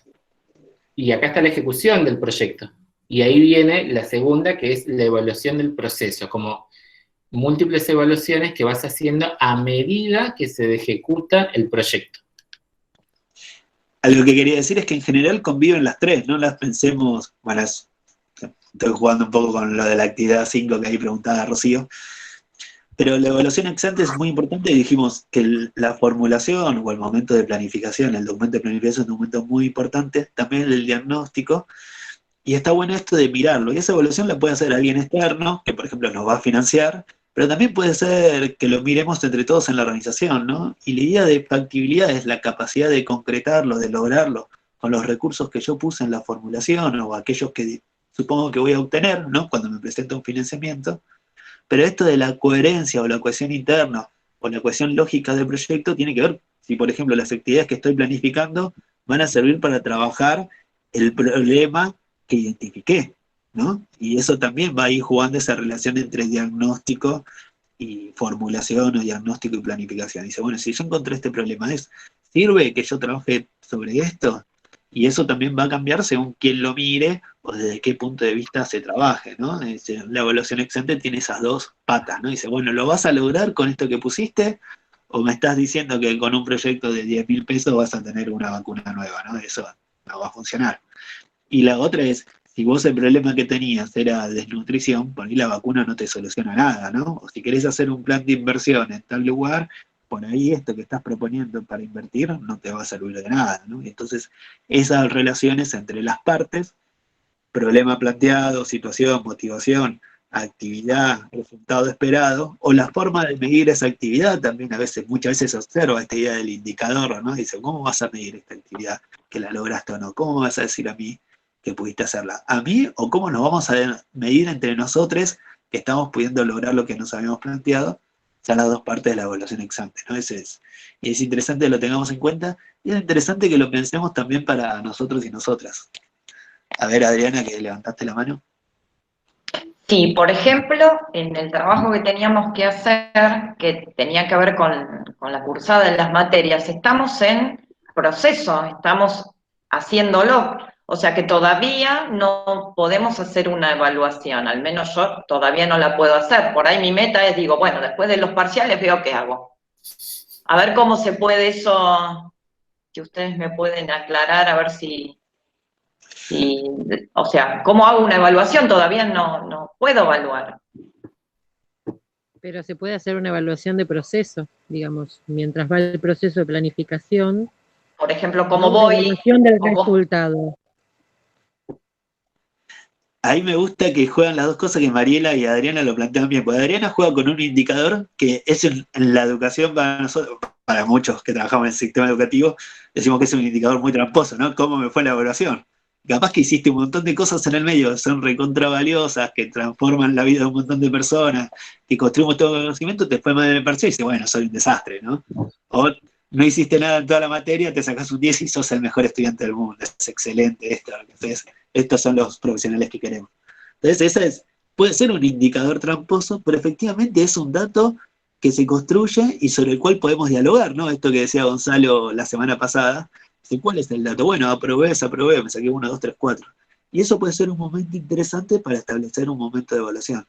Y acá está la ejecución del proyecto. Y ahí viene la segunda, que es la evaluación del proceso, como múltiples evaluaciones que vas haciendo a medida que se ejecuta el proyecto. Algo que quería decir es que en general conviven las tres, no las pensemos, bueno, estoy jugando un poco con lo de la actividad 5 que ahí preguntaba Rocío, pero la evaluación ex ante es muy importante y dijimos que la formulación o el momento de planificación, el documento de planificación es un documento muy importante, también el diagnóstico, y está bueno esto de mirarlo, y esa evaluación la puede hacer alguien externo, que por ejemplo nos va a financiar, pero también puede ser que lo miremos entre todos en la organización, ¿no? Y la idea de factibilidad es la capacidad de concretarlo, de lograrlo, con los recursos que yo puse en la formulación o aquellos que supongo que voy a obtener, ¿no? Cuando me presenta un financiamiento. Pero esto de la coherencia o la cohesión interna o la cohesión lógica del proyecto tiene que ver si, por ejemplo, las actividades que estoy planificando van a servir para trabajar el problema que identifiqué, ¿no? Y eso también va a ir jugando esa relación entre diagnóstico y formulación o diagnóstico y planificación. Dice, bueno, si yo encontré este problema, ¿sirve que yo trabaje sobre esto? Y eso también va a cambiar según quién lo mire o desde qué punto de vista se trabaje, ¿no? La evaluación ex ante tiene esas dos patas, ¿no? Dice, bueno, ¿lo vas a lograr con esto que pusiste? ¿O me estás diciendo que con un proyecto de 10.000 pesos vas a tener una vacuna nueva, ¿no? Eso no va a funcionar. Y la otra es, si vos el problema que tenías era desnutrición, por ahí la vacuna no te soluciona nada, ¿no? O si querés hacer un plan de inversión en tal lugar, por ahí esto que estás proponiendo para invertir no te va a servir de nada, ¿no? Entonces, esas relaciones entre las partes, problema planteado, situación, motivación, actividad, resultado esperado, o la forma de medir esa actividad también muchas veces se observa esta idea del indicador, ¿no? Dice, ¿cómo vas a medir esta actividad? ¿Que la lograste o no? ¿Cómo vas a decir a mí que pudiste hacerla? ¿A mí o cómo nos vamos a medir entre nosotros que estamos pudiendo lograr lo que nos habíamos planteado? Son las dos partes de la evaluación ex ante, ¿no? Y es interesante que lo tengamos en cuenta, y es interesante que lo pensemos también para nosotros y nosotras. A ver, Adriana, que levantaste la mano. Sí, por ejemplo, en el trabajo que teníamos que hacer, que tenía que ver con la cursada de las materias, estamos en proceso, estamos haciéndolo. O sea que todavía no podemos hacer una evaluación, al menos yo todavía no la puedo hacer. Por ahí mi meta es, digo, bueno, después de los parciales veo qué hago. A ver cómo se puede eso, que ustedes me pueden aclarar, a ver si o sea, ¿cómo hago una evaluación? Todavía no puedo evaluar. Pero se puede hacer una evaluación de proceso, digamos, mientras va el proceso de planificación. Por ejemplo, ¿cómo voy? Evaluación del resultado. Ahí me gusta que juegan las dos cosas que Mariela y Adriana lo plantean bien, porque Adriana juega con un indicador que es en la educación para nosotros, para muchos que trabajamos en el sistema educativo, decimos que es un indicador muy tramposo, ¿no? ¿Cómo me fue la evaluación? Capaz que hiciste un montón de cosas en el medio que son recontra valiosas, que transforman la vida de un montón de personas, que construimos todo el conocimiento, te fue mal en el parcial y dices, bueno, soy un desastre, ¿no? O no hiciste nada en toda la materia, te sacás un 10 y sos el mejor estudiante del mundo, es excelente esto, lo que haces. Estos son los profesionales que queremos. Entonces, puede ser un indicador tramposo, pero efectivamente es un dato que se construye y sobre el cual podemos dialogar, ¿no? Esto que decía Gonzalo la semana pasada. ¿Cuál es el dato? Bueno, aprobé, me saqué 1, 2, 3, 4. Y eso puede ser un momento interesante para establecer un momento de evaluación.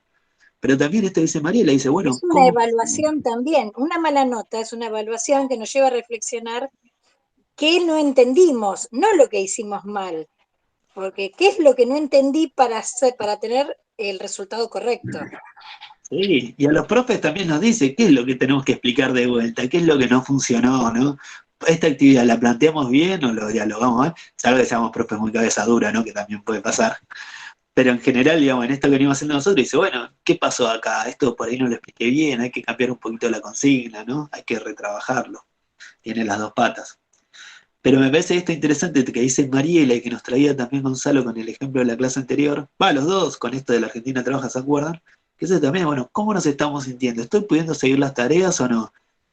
Pero también esto dice Mariela, dice, bueno... Es una evaluación también. Una mala nota es una evaluación que nos lleva a reflexionar qué no entendimos, no lo que hicimos mal. Porque qué es lo que no entendí para tener el resultado correcto. Sí, y a los profes también nos dice qué es lo que tenemos que explicar de vuelta, qué es lo que no funcionó, ¿no? Esta actividad la planteamos bien o lo dialogamos mal, salvo que seamos profes muy cabeza dura, ¿no? Que también puede pasar. Pero en general, digamos, en esto que venimos haciendo nosotros, dice, bueno, ¿qué pasó acá? Esto por ahí no lo expliqué bien, hay que cambiar un poquito la consigna, ¿no? Hay que retrabajarlo. Tiene las dos patas. Pero me parece esto interesante que dice Mariela y que nos traía también Gonzalo con el ejemplo de la clase anterior. Los dos, con esto de la Argentina Trabaja, ¿se acuerdan? Que eso también, bueno, ¿cómo nos estamos sintiendo? ¿Estoy pudiendo seguir las tareas o no?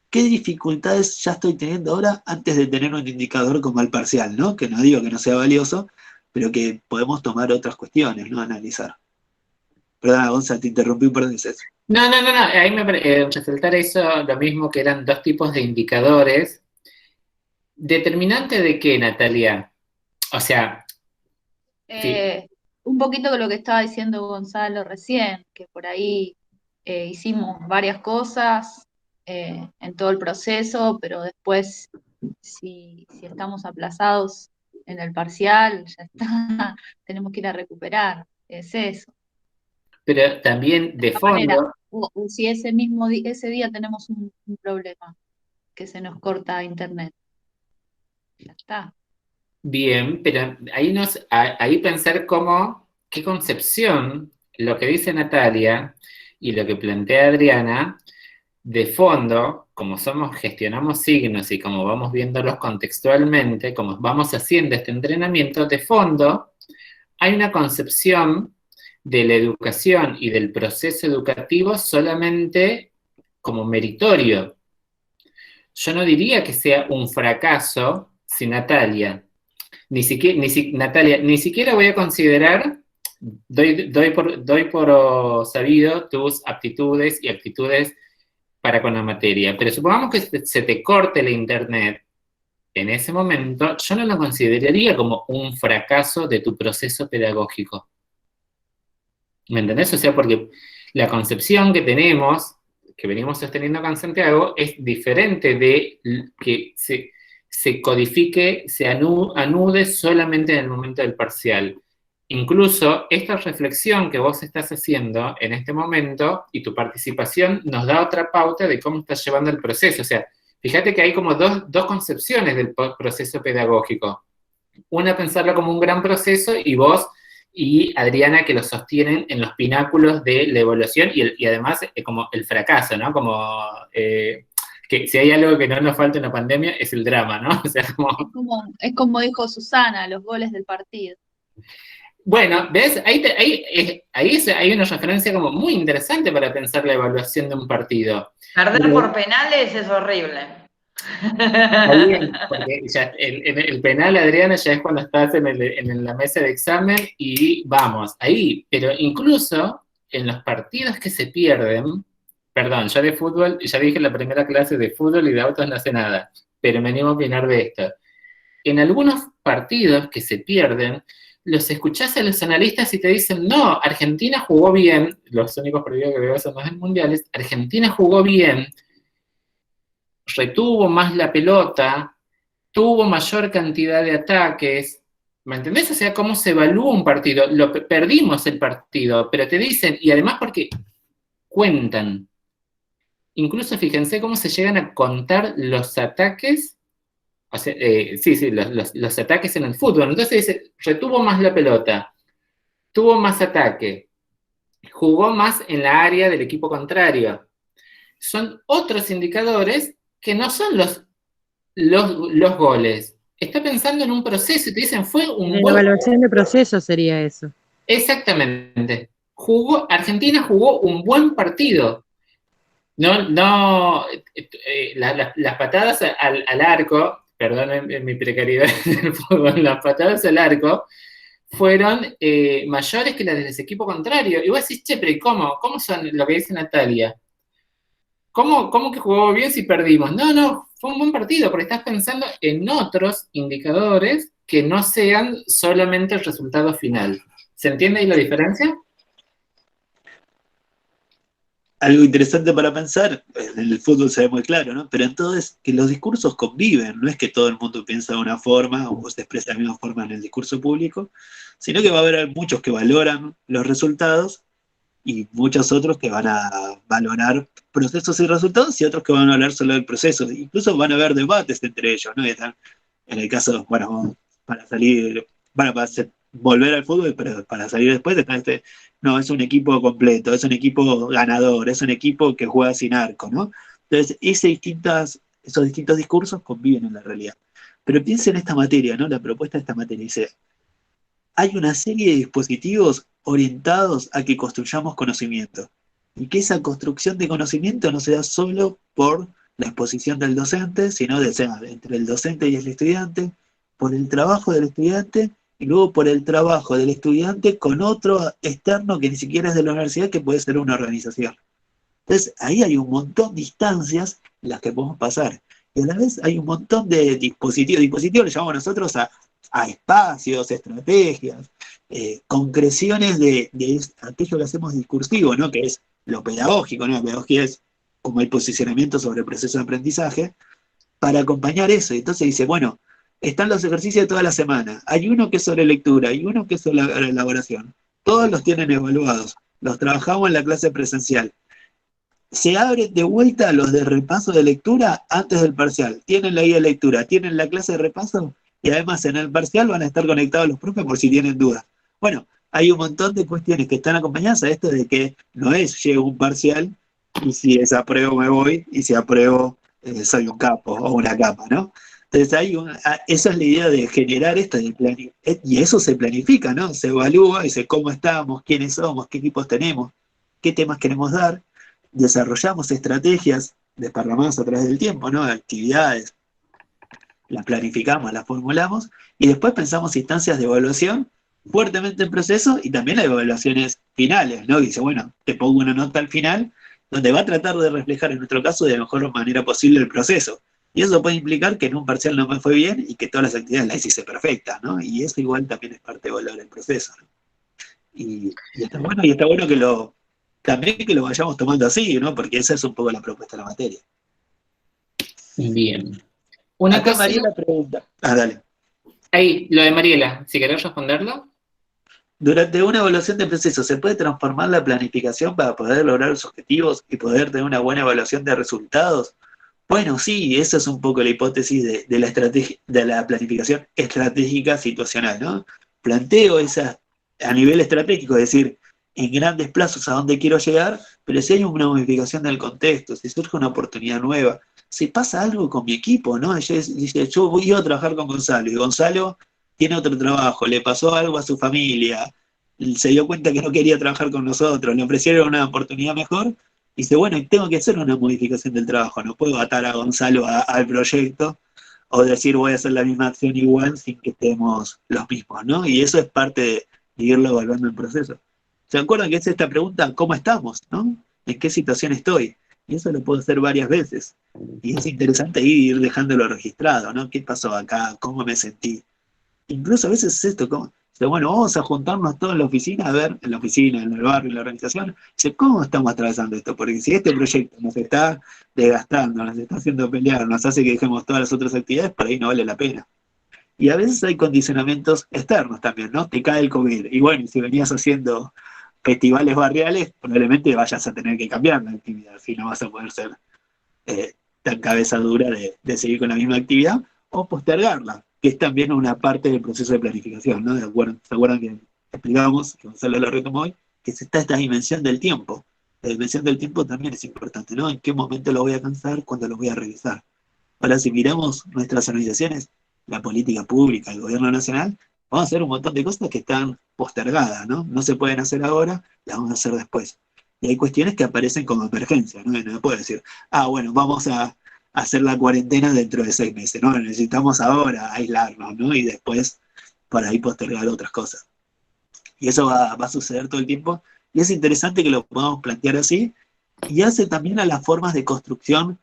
¿Qué dificultades ya estoy teniendo ahora antes de tener un indicador como el parcial, ¿no? Que no digo que no sea valioso, pero que podemos tomar otras cuestiones, ¿no? Analizar. Perdona, Gonzalo, te interrumpí un par de veces. No, ahí me resaltar eso, lo mismo que eran dos tipos de indicadores. ¿Determinante de qué, Natalia? O sea... Un poquito de lo que estaba diciendo Gonzalo recién, que por ahí hicimos varias cosas en todo el proceso, pero después, si estamos aplazados en el parcial, ya está, tenemos que ir a recuperar, es eso. Pero también de fondo... O si ese día tenemos un problema, que se nos corta internet, ya está. Bien, pero ahí pensar qué concepción, lo que dice Natalia y lo que plantea Adriana, de fondo, como gestionamos signos y como vamos viéndolos contextualmente, como vamos haciendo este entrenamiento, de fondo hay una concepción de la educación y del proceso educativo solamente como meritorio. Yo no diría que sea un fracaso si Natalia... Natalia, ni siquiera voy a considerar, doy por sabido tus aptitudes y actitudes para con la materia, pero supongamos que se te corte la internet en ese momento, yo no lo consideraría como un fracaso de tu proceso pedagógico. ¿Me entendés? O sea, porque la concepción que tenemos, que venimos sosteniendo con Santiago, es diferente de que se codifique, se anude solamente en el momento del parcial. Incluso esta reflexión que vos estás haciendo en este momento y tu participación nos da otra pauta de cómo estás llevando el proceso. O sea, fíjate que hay como dos concepciones del proceso pedagógico. Una pensarlo como un gran proceso y vos y Adriana que lo sostienen en los pináculos de la evaluación y además como el fracaso, ¿no? Como... que si hay algo que no nos falta en la pandemia es el drama, ¿no? O sea, es como dijo Susana, los goles del partido. Bueno, ¿ves? Ahí hay una referencia como muy interesante para pensar la evaluación de un partido. Perder por penales es horrible. Bien, porque ya el penal, Adriana, ya es cuando estás en la mesa de examen y vamos, ahí. Pero incluso en los partidos que se pierden, perdón, yo de fútbol, ya dije en la primera clase de fútbol y de autos no sé nada, pero me animo a opinar de esto. En algunos partidos que se pierden, los escuchás a los analistas y te dicen, no, Argentina jugó bien, los únicos partidos que veo son los mundiales, Argentina jugó bien, retuvo más la pelota, tuvo mayor cantidad de ataques, ¿me entendés? O sea, cómo se evalúa un partido, perdimos el partido, pero te dicen, y además porque cuentan, incluso fíjense cómo se llegan a contar los ataques, o sea, los ataques en el fútbol. Entonces dice, retuvo más la pelota, tuvo más ataque, jugó más en la área del equipo contrario. Son otros indicadores que no son los goles. Está pensando en un proceso y te dicen, fue un buen... La evaluación de proceso sería eso. Exactamente. Argentina jugó un buen partido. Las patadas al arco, perdón mi precariedad en el fútbol, las patadas al arco fueron mayores que las del equipo contrario. Y vos decís, che, pero ¿cómo son lo que dice Natalia? ¿Cómo que jugó bien si perdimos? No, fue un buen partido, porque estás pensando en otros indicadores que no sean solamente el resultado final. ¿Se entiende ahí la diferencia? Algo interesante para pensar, en el fútbol se ve muy claro, ¿no? Pero en todo es que los discursos conviven, no es que todo el mundo piensa de una forma o se expresa de la misma forma en el discurso público, sino que va a haber muchos que valoran los resultados y muchos otros que van a valorar procesos y resultados y otros que van a hablar solo del proceso. Incluso van a haber debates entre ellos, ¿no? En el caso, bueno, para volver al fútbol, pero para salir después está no, es un equipo completo, es un equipo ganador, es un equipo que juega sin arco, ¿no? Entonces, esos distintos discursos conviven en la realidad. Pero piensen en esta materia, ¿no? La propuesta de esta materia dice, hay una serie de dispositivos orientados a que construyamos conocimiento, y que esa construcción de conocimiento no se da solo por la exposición del docente, sino entre el docente y el estudiante, por el trabajo del estudiante, y luego por el trabajo del estudiante con otro externo que ni siquiera es de la universidad, que puede ser una organización. Entonces, ahí hay un montón de instancias en las que podemos pasar. Y a la vez hay un montón de dispositivos le llamamos nosotros a espacios, estrategias, concreciones de aquello que hacemos discursivo, ¿no? Que es lo pedagógico, ¿no? La pedagogía es como el posicionamiento sobre el proceso de aprendizaje, para acompañar eso. Y entonces dice, bueno, están los ejercicios de toda la semana. Hay uno que es sobre lectura, hay uno que es sobre la elaboración. Todos los tienen evaluados. Los trabajamos en la clase presencial. Se abren de vuelta los de repaso de lectura antes del parcial. Tienen la guía de lectura, tienen la clase de repaso y además en el parcial van a estar conectados los profes por si tienen dudas. Bueno, hay un montón de cuestiones que están acompañadas a esto de que no es llego un parcial y si desapruebo me voy y si apruebo soy un capo o una capa, ¿no? Entonces esa es la idea de generar esto y eso se planifica, ¿no? Se evalúa, dice cómo estamos, quiénes somos, qué equipos tenemos, qué temas queremos dar. Desarrollamos estrategias desparramadas a través del tiempo, ¿no? Actividades, las planificamos, las formulamos, y después pensamos instancias de evaluación fuertemente en proceso, y también hay evaluaciones finales, ¿no? Y dice, bueno, te pongo una nota al final, donde va a tratar de reflejar en nuestro caso de la mejor manera posible el proceso. Y eso puede implicar que en un parcial no me fue bien, y que todas las actividades las hice perfectas, ¿no? Y eso igual también es parte de evaluar el proceso, ¿no? Y está bueno que también que lo vayamos tomando así, ¿no? Porque esa es un poco la propuesta de la materia. Bien. Acá Mariela pregunta. Dale. Ahí, lo de Mariela, si querés responderlo. Durante una evaluación de proceso, ¿se puede transformar la planificación para poder lograr los objetivos y poder tener una buena evaluación de resultados? Bueno, sí, esa es un poco la hipótesis de la estrategia, de la planificación estratégica situacional, ¿no? Planteo esa a nivel estratégico, es decir, en grandes plazos a dónde quiero llegar, pero si hay una modificación del contexto, si surge una oportunidad nueva, si pasa algo con mi equipo, ¿no? Ella dice, yo voy a trabajar con Gonzalo, y Gonzalo tiene otro trabajo, le pasó algo a su familia, se dio cuenta que no quería trabajar con nosotros, le ofrecieron una oportunidad mejor, y dice, bueno, tengo que hacer una modificación del trabajo, no puedo atar a Gonzalo al proyecto, o decir voy a hacer la misma acción igual sin que estemos los mismos, ¿no? Y eso es parte de irlo evaluando en proceso. ¿Se acuerdan que es esta pregunta, ¿cómo estamos? ¿No? ¿En qué situación estoy? Y eso lo puedo hacer varias veces. Y es interesante ir dejándolo registrado, ¿no? ¿Qué pasó acá? ¿Cómo me sentí? Incluso a veces es esto, como, bueno, vamos a juntarnos todos en la oficina, a ver, en la oficina, en el barrio, en la organización, ¿cómo estamos atravesando esto? Porque si este proyecto nos está desgastando, nos está haciendo pelear, nos hace que dejemos todas las otras actividades, por ahí no vale la pena. Y a veces hay condicionamientos externos también, ¿no? Te cae el COVID. Y bueno, si venías haciendo festivales barriales, probablemente vayas a tener que cambiar la actividad, si no vas a poder ser tan cabeza dura de seguir con la misma actividad, o postergarla, que es también una parte del proceso de planificación, ¿no? ¿Se acuerdan que explicábamos, que Gonzalo lo retomó hoy, que está esta dimensión del tiempo? La dimensión del tiempo también es importante, ¿no? ¿En qué momento lo voy a cansar? ¿Cuándo lo voy a revisar? Ahora, si miramos nuestras organizaciones, la política pública, el gobierno nacional, vamos a hacer un montón de cosas que están postergadas, ¿no? No se pueden hacer ahora, las vamos a hacer después. Y hay cuestiones que aparecen como emergencia, ¿no? Y no me puedo decir, bueno, vamos a hacer la cuarentena dentro de 6 meses, ¿no? Necesitamos ahora aislarnos, ¿no? Y después, por ahí postergar otras cosas. Y eso va a suceder todo el tiempo. Y es interesante que lo podamos plantear así. Y hace también a las formas de construcción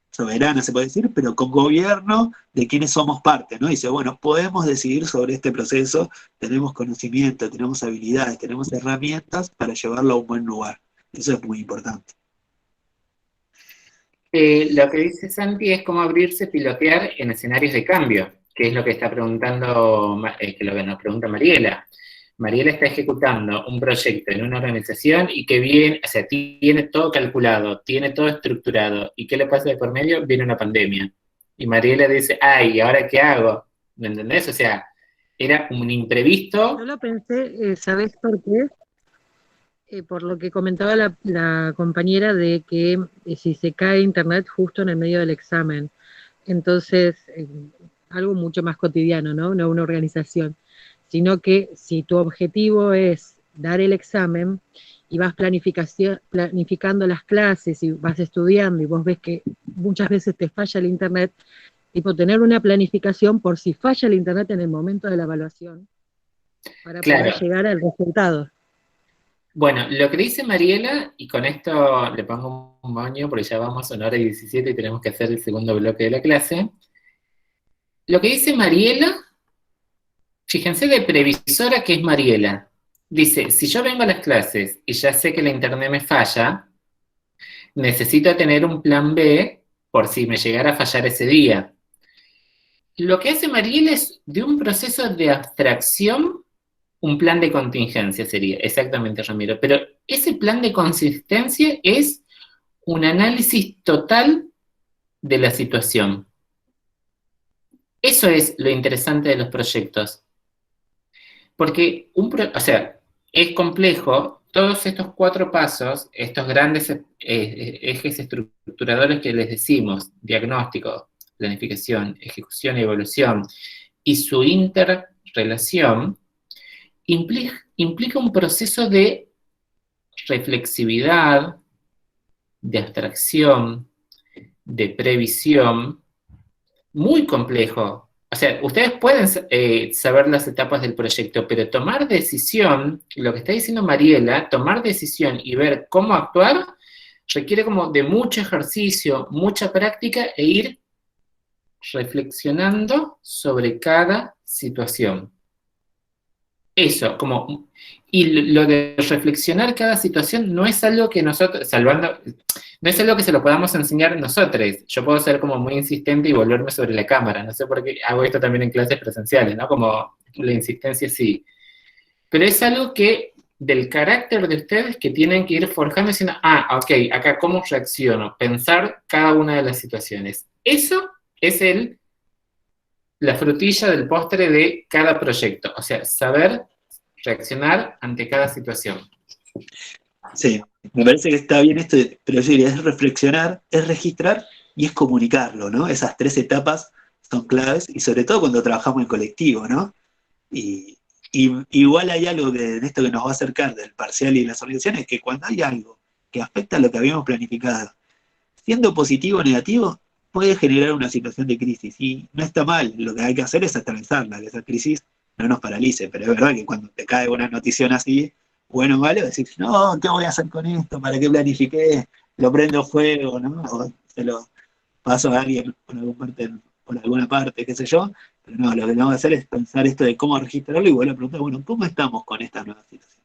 soberana, se puede decir, pero con gobierno de quienes somos parte, ¿no? Dice, bueno, podemos decidir sobre este proceso, tenemos conocimiento, tenemos habilidades, tenemos herramientas para llevarlo a un buen lugar. Eso es muy importante. Lo que dice Santi es cómo abrirse, pilotear en escenarios de cambio, que es lo que está preguntando, que lo que nos pregunta Mariela. Mariela está ejecutando un proyecto en una organización y que viene, o sea, tiene todo calculado, tiene todo estructurado, y ¿qué le pasa de por medio? Viene una pandemia. Y Mariela dice, ¿y ahora qué hago? ¿Me entendés? O sea, era un imprevisto. Yo lo pensé, ¿sabés por qué? Por lo que comentaba la compañera de que si se cae internet justo en el medio del examen, entonces algo mucho más cotidiano, ¿no? No una organización, sino que si tu objetivo es dar el examen y vas planificando las clases y vas estudiando y vos ves que muchas veces te falla el internet, Tipo, tener una planificación por si falla el internet en el momento de la evaluación, para poder llegar al resultado. Bueno, lo que dice Mariela, y con esto le pongo un baño porque ya vamos a 1:17 y tenemos que hacer el segundo bloque de la clase. Lo que dice Mariela, fíjense de previsora que es Mariela. Dice, si yo vengo a las clases y ya sé que la internet me falla, necesito tener un plan B por si me llegara a fallar ese día. Lo que hace Mariela es de un proceso de abstracción, un plan de contingencia sería, exactamente, Ramiro. Pero ese plan de consistencia es un análisis total de la situación. Eso es lo interesante de los proyectos. Porque, es complejo, todos estos 4 pasos, estos grandes ejes estructuradores que les decimos, diagnóstico, planificación, ejecución y evaluación, y su interrelación, implica un proceso de reflexividad, de abstracción, de previsión, muy complejo. O sea, ustedes pueden saber las etapas del proyecto, pero tomar decisión, lo que está diciendo Mariela, tomar decisión y ver cómo actuar, requiere como de mucho ejercicio, mucha práctica e ir reflexionando sobre cada situación. Eso, y lo de reflexionar cada situación no es algo que nosotros, no es algo que se lo podamos enseñar nosotros. Yo puedo ser como muy insistente y volverme sobre la cámara, no sé por qué hago esto también en clases presenciales, ¿no? Como la insistencia sí. Pero es algo que, del carácter de ustedes, que tienen que ir forjando diciendo, ok, acá cómo reacciono, pensar cada una de las situaciones. Eso es la frutilla del postre de cada proyecto, o sea, saber reaccionar ante cada situación. Sí, me parece que está bien esto, pero yo diría, es reflexionar, es registrar y es comunicarlo, ¿no? Esas 3 etapas son claves, y sobre todo cuando trabajamos en colectivo, ¿no? Y igual hay algo en esto que nos va a acercar del parcial y las organizaciones, que cuando hay algo que afecta a lo que habíamos planificado, siendo positivo o negativo, puede generar una situación de crisis, y no está mal, lo que hay que hacer es atravesarla, que esa crisis no nos paralice, pero es verdad que cuando te cae una notición así, bueno o malo, decir, no, ¿qué voy a hacer con esto? ¿Para qué planifiqué? Lo prendo fuego, ¿no? O se lo paso a alguien por alguna parte, qué sé yo, pero no, lo que tenemos que hacer es pensar esto de cómo registrarlo y volver a preguntar, bueno, ¿cómo estamos con esta nueva situación?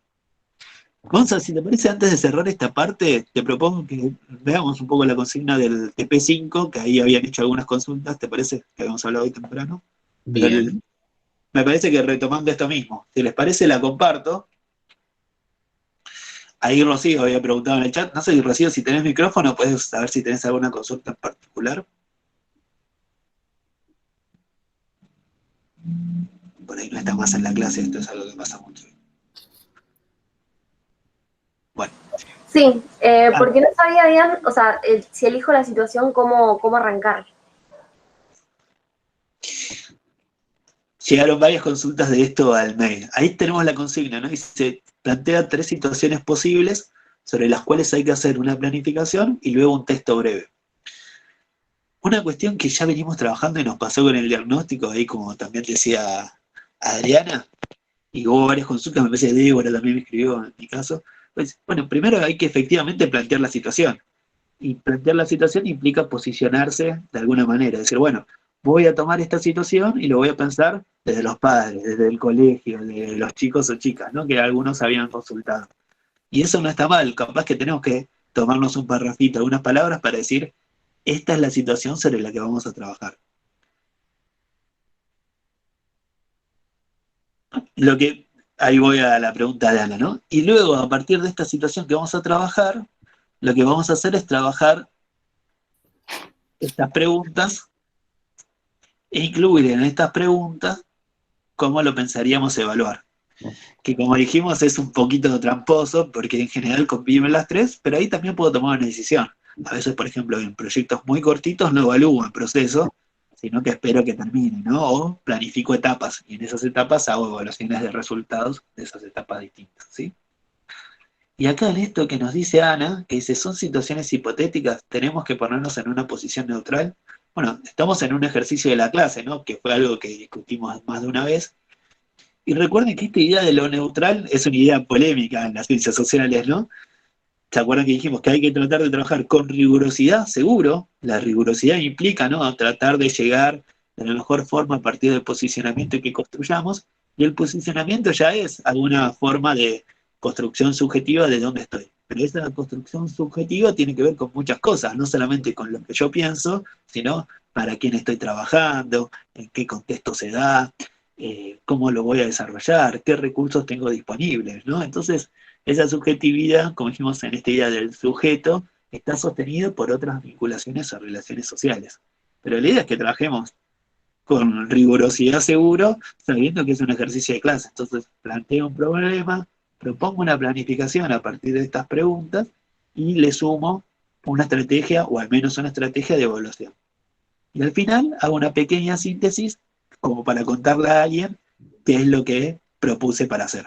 Gonza, si te parece, antes de cerrar esta parte, te propongo que veamos un poco la consigna del TP5, que ahí habían hecho algunas consultas, ¿te parece? Que habíamos hablado hoy temprano. Bien. Me parece que retomando esto mismo, si les parece, la comparto. Ahí Rocío había preguntado en el chat, no sé, Rocío, si tenés micrófono, puedes saber si tenés alguna consulta en particular. Por ahí no estás más en la clase, esto es algo que pasa mucho. Bueno. Sí, porque no sabía bien, o sea, si elijo la situación, ¿cómo arrancar? Llegaron varias consultas de esto al mail. Ahí tenemos la consigna, ¿no? Y se plantea 3 situaciones posibles sobre las cuales hay que hacer una planificación y luego un texto breve. Una cuestión que ya venimos trabajando y nos pasó con el diagnóstico, ahí como también decía Adriana, y hubo varias consultas, me parece que Débora también me escribió en mi caso. Pues, bueno, primero hay que efectivamente plantear la situación. Y plantear la situación implica posicionarse de alguna manera. Decir, bueno, voy a tomar esta situación y lo voy a pensar desde los padres, desde el colegio, de los chicos o chicas, ¿no? Que algunos habían consultado. Y eso no está mal, capaz que tenemos que tomarnos un parrafito, algunas palabras para decir, esta es la situación sobre la que vamos a trabajar. Ahí voy a la pregunta de Ana, ¿no? Y luego, a partir de esta situación que vamos a trabajar, lo que vamos a hacer es trabajar estas preguntas e incluir en estas preguntas cómo lo pensaríamos evaluar. Que como dijimos es un poquito tramposo, porque en general conviven las 3, pero ahí también puedo tomar una decisión. A veces, por ejemplo, en proyectos muy cortitos no evalúo el proceso, sino que espero que termine, ¿no? O planifico etapas, y en esas etapas hago evaluaciones de resultados de esas etapas distintas, ¿sí? Y acá en esto que nos dice Ana, que dice, son situaciones hipotéticas, tenemos que ponernos en una posición neutral. Bueno, estamos en un ejercicio de la clase, ¿no? Que fue algo que discutimos más de una vez. Y recuerden que esta idea de lo neutral es una idea polémica en las ciencias sociales, ¿no? ¿Se acuerdan que dijimos que hay que tratar de trabajar con rigurosidad? Seguro, la rigurosidad implica, ¿no? Tratar de llegar de la mejor forma a partir del posicionamiento que construyamos, y el posicionamiento ya es alguna forma de construcción subjetiva de dónde estoy. Pero esa construcción subjetiva tiene que ver con muchas cosas, no solamente con lo que yo pienso, sino para quién estoy trabajando, en qué contexto se da, cómo lo voy a desarrollar, qué recursos tengo disponibles, ¿no? Entonces, esa subjetividad, como dijimos en esta idea del sujeto, está sostenida por otras vinculaciones o relaciones sociales. Pero la idea es que trabajemos con rigurosidad seguro, sabiendo que es un ejercicio de clase. Entonces, planteo un problema, propongo una planificación a partir de estas preguntas y le sumo una estrategia, o al menos una estrategia de evaluación. Y al final hago una pequeña síntesis como para contarle a alguien qué es lo que propuse para hacer.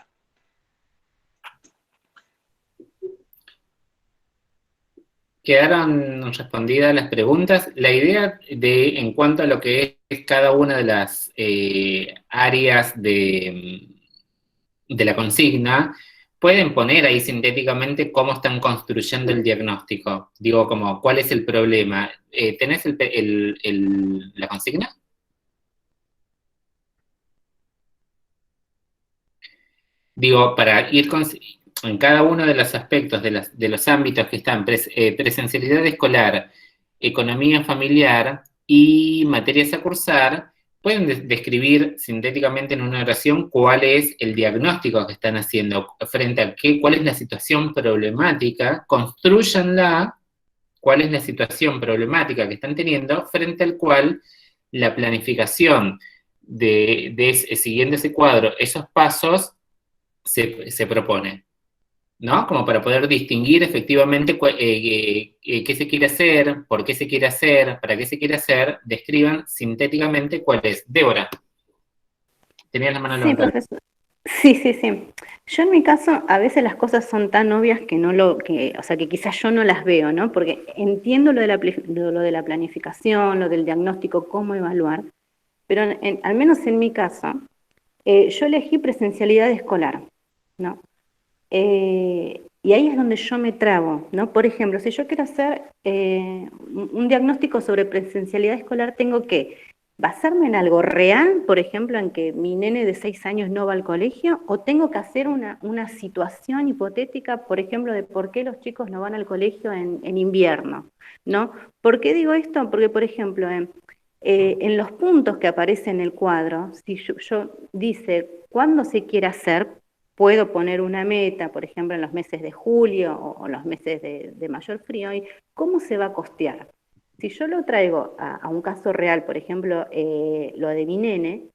Quedaron respondidas las preguntas. La idea en cuanto a lo que es cada una de las áreas de la consigna, pueden poner ahí sintéticamente cómo están construyendo el diagnóstico. Digo, como, ¿cuál es el problema? ¿Tenés la consigna? Digo, para ir en cada uno de los aspectos de los ámbitos que están, presencialidad escolar, economía familiar y materias a cursar, pueden describir sintéticamente en una oración cuál es el diagnóstico que están haciendo, frente a cuál es la situación problemática, construyanla, cuál es la situación problemática que están teniendo, frente al cual la planificación siguiendo ese cuadro, esos pasos, se propone, ¿no? Como para poder distinguir efectivamente qué se quiere hacer, por qué se quiere hacer, para qué se quiere hacer, describan sintéticamente cuál es. Débora, tenías la mano levantada. Sí, profesor. Sí. Yo en mi caso, a veces las cosas son tan obvias o sea, que quizás yo no las veo, ¿no? Porque entiendo lo de la planificación, lo del diagnóstico, cómo evaluar, pero al menos en mi caso, yo elegí presencialidad escolar, ¿no? Y ahí es donde yo me trabo, ¿no? Por ejemplo, si yo quiero hacer un diagnóstico sobre presencialidad escolar, tengo que basarme en algo real, por ejemplo, en que mi nene de 6 años no va al colegio, o tengo que hacer una situación hipotética, por ejemplo, de por qué los chicos no van al colegio en invierno, ¿no? ¿Por qué digo esto? Porque, por ejemplo, en los puntos que aparecen en el cuadro, si yo dice cuándo se quiere hacer, puedo poner una meta, por ejemplo, en los meses de julio o los meses de mayor frío, y cómo se va a costear. Si yo lo traigo a un caso real, por ejemplo, lo de mi nene,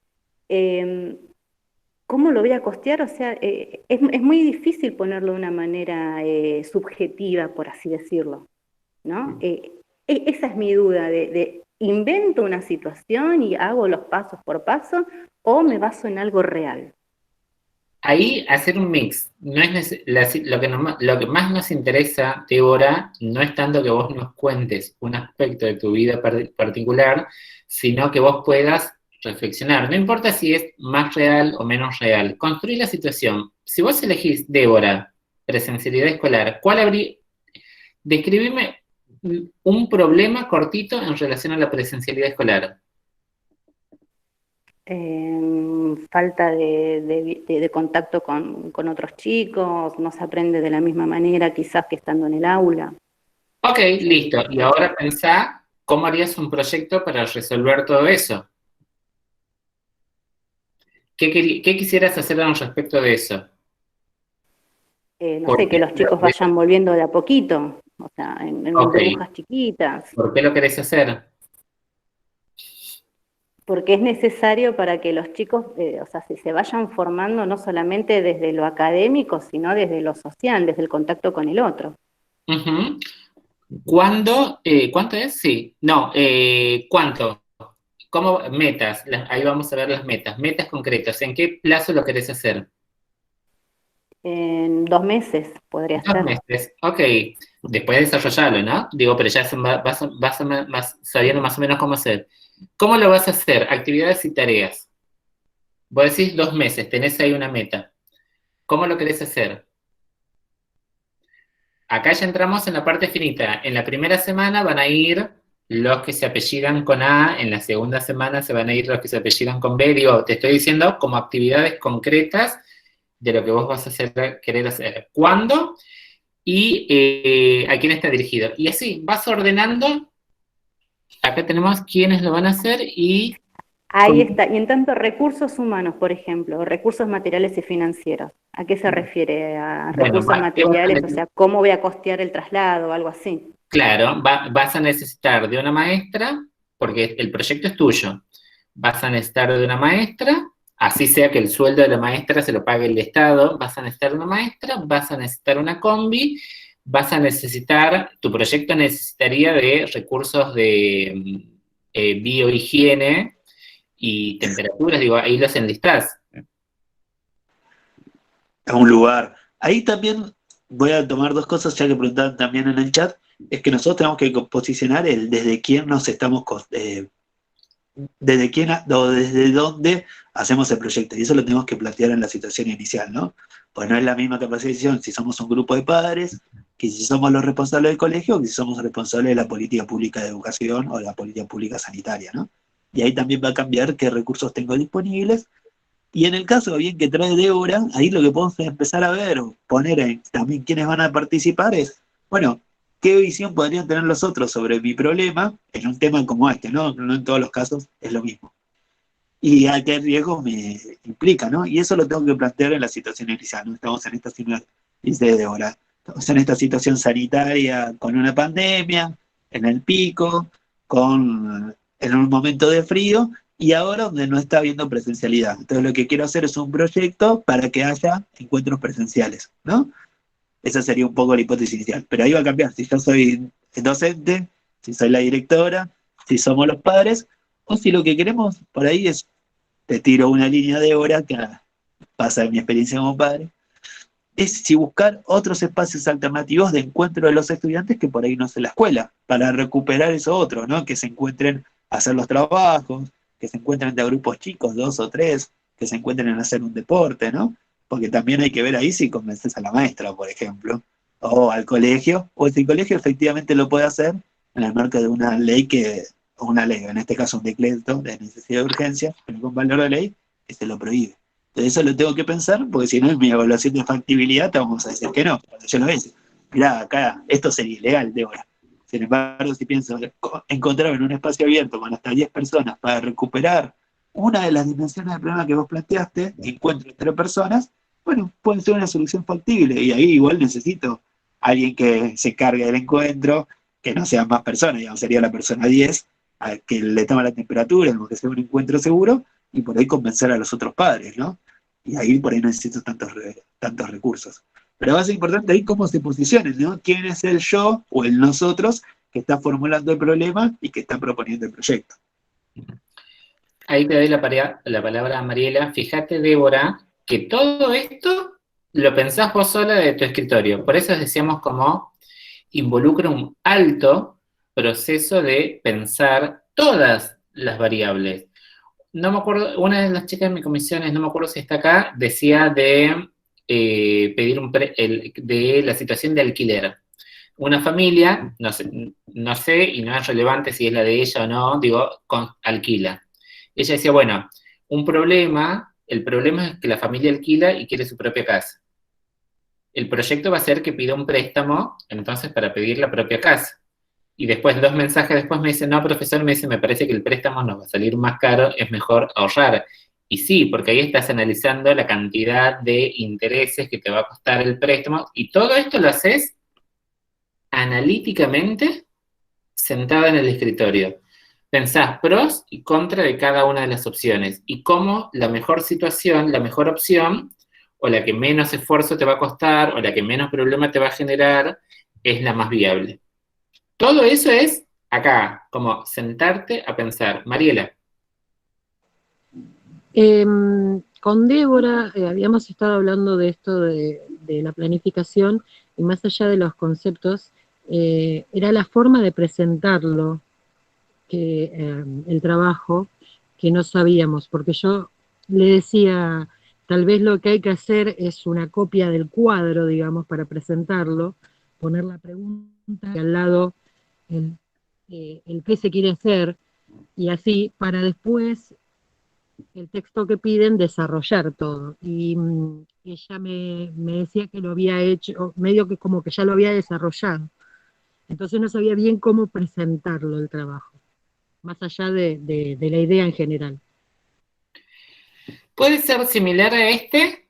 ¿cómo lo voy a costear? O sea, es muy difícil ponerlo de una manera subjetiva, por así decirlo, ¿no? Esa es mi duda, de invento una situación y hago los pasos por paso, o me baso en algo real. Ahí hacer un mix, no es lo que más nos interesa, Débora, no es tanto que vos nos cuentes un aspecto de tu vida particular, sino que vos puedas reflexionar. No importa si es más real o menos real, construir la situación. Si vos elegís, Débora, presencialidad escolar, describime un problema cortito en relación a la presencialidad escolar. Falta de contacto con otros chicos, no se aprende de la misma manera quizás que estando en el aula. Ok, listo. Y ahora pensá cómo harías un proyecto para resolver todo eso. ¿Qué quisieras hacer al respecto de eso? No sé, que los chicos vayan volviendo de a poquito, o sea, en burbujas chiquitas. ¿Por qué lo querés hacer? Porque es necesario para que los chicos, o sea, se vayan formando no solamente desde lo académico, sino desde lo social, desde el contacto con el otro. ¿Cuándo? ¿Cuánto es? Sí. No, ¿cuánto? ¿Cómo? Metas. Ahí vamos a ver las metas. Metas concretas. ¿En qué plazo lo querés hacer? En 2 meses podría ser. 2 meses, ok. Después desarrollarlo, ¿no? Digo, pero ya vas sabiendo más o menos cómo hacer. ¿Cómo lo vas a hacer? Actividades y tareas. Vos decís 2 meses, tenés ahí una meta. ¿Cómo lo querés hacer? Acá ya entramos en la parte finita. En la primera semana van a ir los que se apellidan con A, en la segunda semana se van a ir los que se apellidan con B. Digo, te estoy diciendo como actividades concretas de lo que vos vas a querer hacer. ¿Cuándo? Y a quién está dirigido. Y así, vas ordenando. Acá tenemos quiénes lo van a hacer y... Ahí está. Y en tanto, recursos humanos, por ejemplo, recursos materiales y financieros. ¿A qué se refiere? ¿A recursos materiales? O sea, ¿cómo voy a costear el traslado o algo así? Claro, vas a necesitar de una maestra, porque el proyecto es tuyo. Vas a necesitar de una maestra, así sea que el sueldo de la maestra se lo pague el Estado. Vas a necesitar una maestra, vas a necesitar una combi, vas a necesitar, tu proyecto necesitaría de recursos de biohigiene y temperaturas, digo, ahí los enlistás. A un lugar. Ahí también voy a tomar 2 cosas, ya que preguntaban también en el chat, es que nosotros tenemos que posicionar el desde quién nos estamos, desde quién o desde dónde hacemos el proyecto, y eso lo tenemos que plantear en la situación inicial, ¿no? Pues no es la misma capacitación si somos un grupo de padres, que si somos los responsables del colegio, o que si somos responsables de la política pública de educación o de la política pública sanitaria, ¿no? Y ahí también va a cambiar qué recursos tengo disponibles. Y en el caso bien que trae Débora, ahí lo que podemos empezar a ver, o poner en, también quiénes van a participar es, bueno, ¿qué visión podrían tener los otros sobre mi problema en un tema como este, ¿no? No en todos los casos es lo mismo. Y a qué riesgo me implica, ¿no? Y eso lo tengo que plantear en la situación inicial, ¿no? Estamos en esta situación, dice Débora, estamos en esta situación sanitaria con una pandemia, en el pico, en un momento de frío, y ahora donde no está habiendo presencialidad. Entonces lo que quiero hacer es un proyecto para que haya encuentros presenciales, ¿no? Esa sería un poco la hipótesis inicial. Pero ahí va a cambiar si yo soy docente, si soy la directora, si somos los padres, o si lo que queremos por ahí es, te tiro una línea de hora que pasa de mi experiencia como padre, es si buscar otros espacios alternativos de encuentro de los estudiantes que por ahí no es en la escuela, para recuperar eso otro, ¿no? Que se encuentren a hacer los trabajos, que se encuentren de grupos chicos, 2 o 3, que se encuentren en hacer un deporte, ¿no? Porque también hay que ver ahí si convences a la maestra, por ejemplo, o al colegio, o si el colegio efectivamente lo puede hacer en el marco de una ley en este caso un decreto de necesidad de urgencia, pero con valor de ley, que se lo prohíbe. Entonces eso lo tengo que pensar, porque si no en mi evaluación de factibilidad te vamos a decir que no, cuando yo lo veo, mirá, acá, esto sería ilegal, Débora. Sin embargo, si pienso encontrar en un espacio abierto con hasta 10 personas para recuperar una de las dimensiones del problema que vos planteaste, encuentro entre personas, bueno, puede ser una solución factible, y ahí igual necesito a alguien que se cargue del encuentro, que no sean más personas, digamos, sería la persona 10, a que le toma la temperatura, que sea un encuentro seguro, y por ahí convencer a los otros padres, ¿no? Y ahí por ahí no necesito tantos recursos. Pero va a ser importante ahí cómo se posicionen, ¿no? ¿Quién es el yo o el nosotros que está formulando el problema y que está proponiendo el proyecto? Ahí te doy la palabra a Mariela. Fíjate, Débora, que todo esto lo pensás vos sola de tu escritorio. Por eso decíamos como involucra un alto proceso de pensar todas las variables. No me acuerdo, una de las chicas de mi comisiones, no me acuerdo si está acá, decía de pedir de la situación de alquiler. Una familia, no sé, y no es relevante si es la de ella o no, digo, alquila. Ella decía, bueno, el problema es que la familia alquila y quiere su propia casa. El proyecto va a ser que pida un préstamo, entonces, para pedir la propia casa. Y después, 2 mensajes después me dice, no, profesor, me parece que el préstamo nos va a salir más caro, es mejor ahorrar. Y sí, porque ahí estás analizando la cantidad de intereses que te va a costar el préstamo, y todo esto lo haces analíticamente sentada en el escritorio. Pensás pros y contras de cada una de las opciones, y cómo la mejor situación, la mejor opción, o la que menos esfuerzo te va a costar, o la que menos problema te va a generar, es la más viable. Todo eso es acá, como sentarte a pensar. Mariela. Con Débora habíamos estado hablando de esto de la planificación, y más allá de los conceptos, era la forma de presentarlo, el trabajo, que no sabíamos, porque yo le decía, tal vez lo que hay que hacer es una copia del cuadro, digamos, para presentarlo, poner la pregunta y al lado el qué se quiere hacer, y así, para después, el texto que piden, desarrollar todo. Y ella me decía que lo había hecho, medio que como que ya lo había desarrollado. Entonces no sabía bien cómo presentarlo el trabajo, más allá de la idea en general. Puede ser similar a este,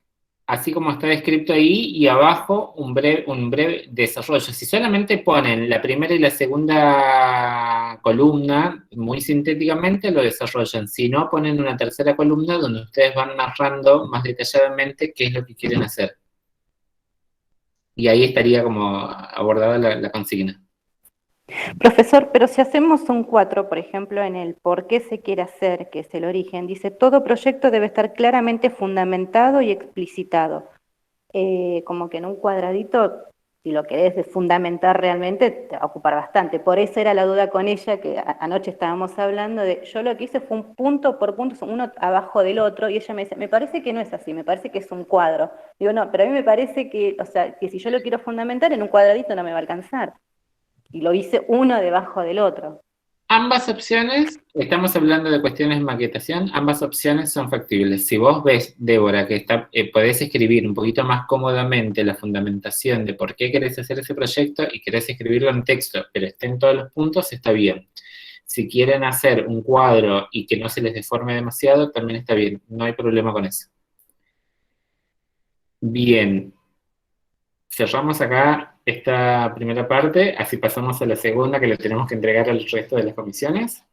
así como está descrito ahí, y abajo un breve desarrollo. Si solamente ponen la primera y la segunda columna, muy sintéticamente lo desarrollan. Si no, ponen una tercera columna donde ustedes van narrando más detalladamente qué es lo que quieren hacer. Y ahí estaría como abordada la consigna. Profesor, pero si hacemos un 4, por ejemplo, en el por qué se quiere hacer, que es el origen, dice, todo proyecto debe estar claramente fundamentado y explicitado. Como que en un cuadradito, si lo querés fundamentar realmente, te va a ocupar bastante. Por eso era la duda con ella, que anoche estábamos hablando de, yo lo que hice fue un punto por punto, uno abajo del otro, y ella me dice, me parece que no es así, me parece que es un cuadro. Digo, no, pero a mí me parece que, o sea, que si yo lo quiero fundamentar en un cuadradito no me va a alcanzar. Y lo hice uno debajo del otro. Ambas opciones, estamos hablando de cuestiones de maquetación, ambas opciones son factibles. Si vos ves, Débora, que podés escribir un poquito más cómodamente la fundamentación de por qué querés hacer ese proyecto y querés escribirlo en texto, pero estén todos los puntos, está bien. Si quieren hacer un cuadro y que no se les deforme demasiado, también está bien, no hay problema con eso. Bien. Cerramos acá esta primera parte, así pasamos a la segunda que le tenemos que entregar al resto de las comisiones.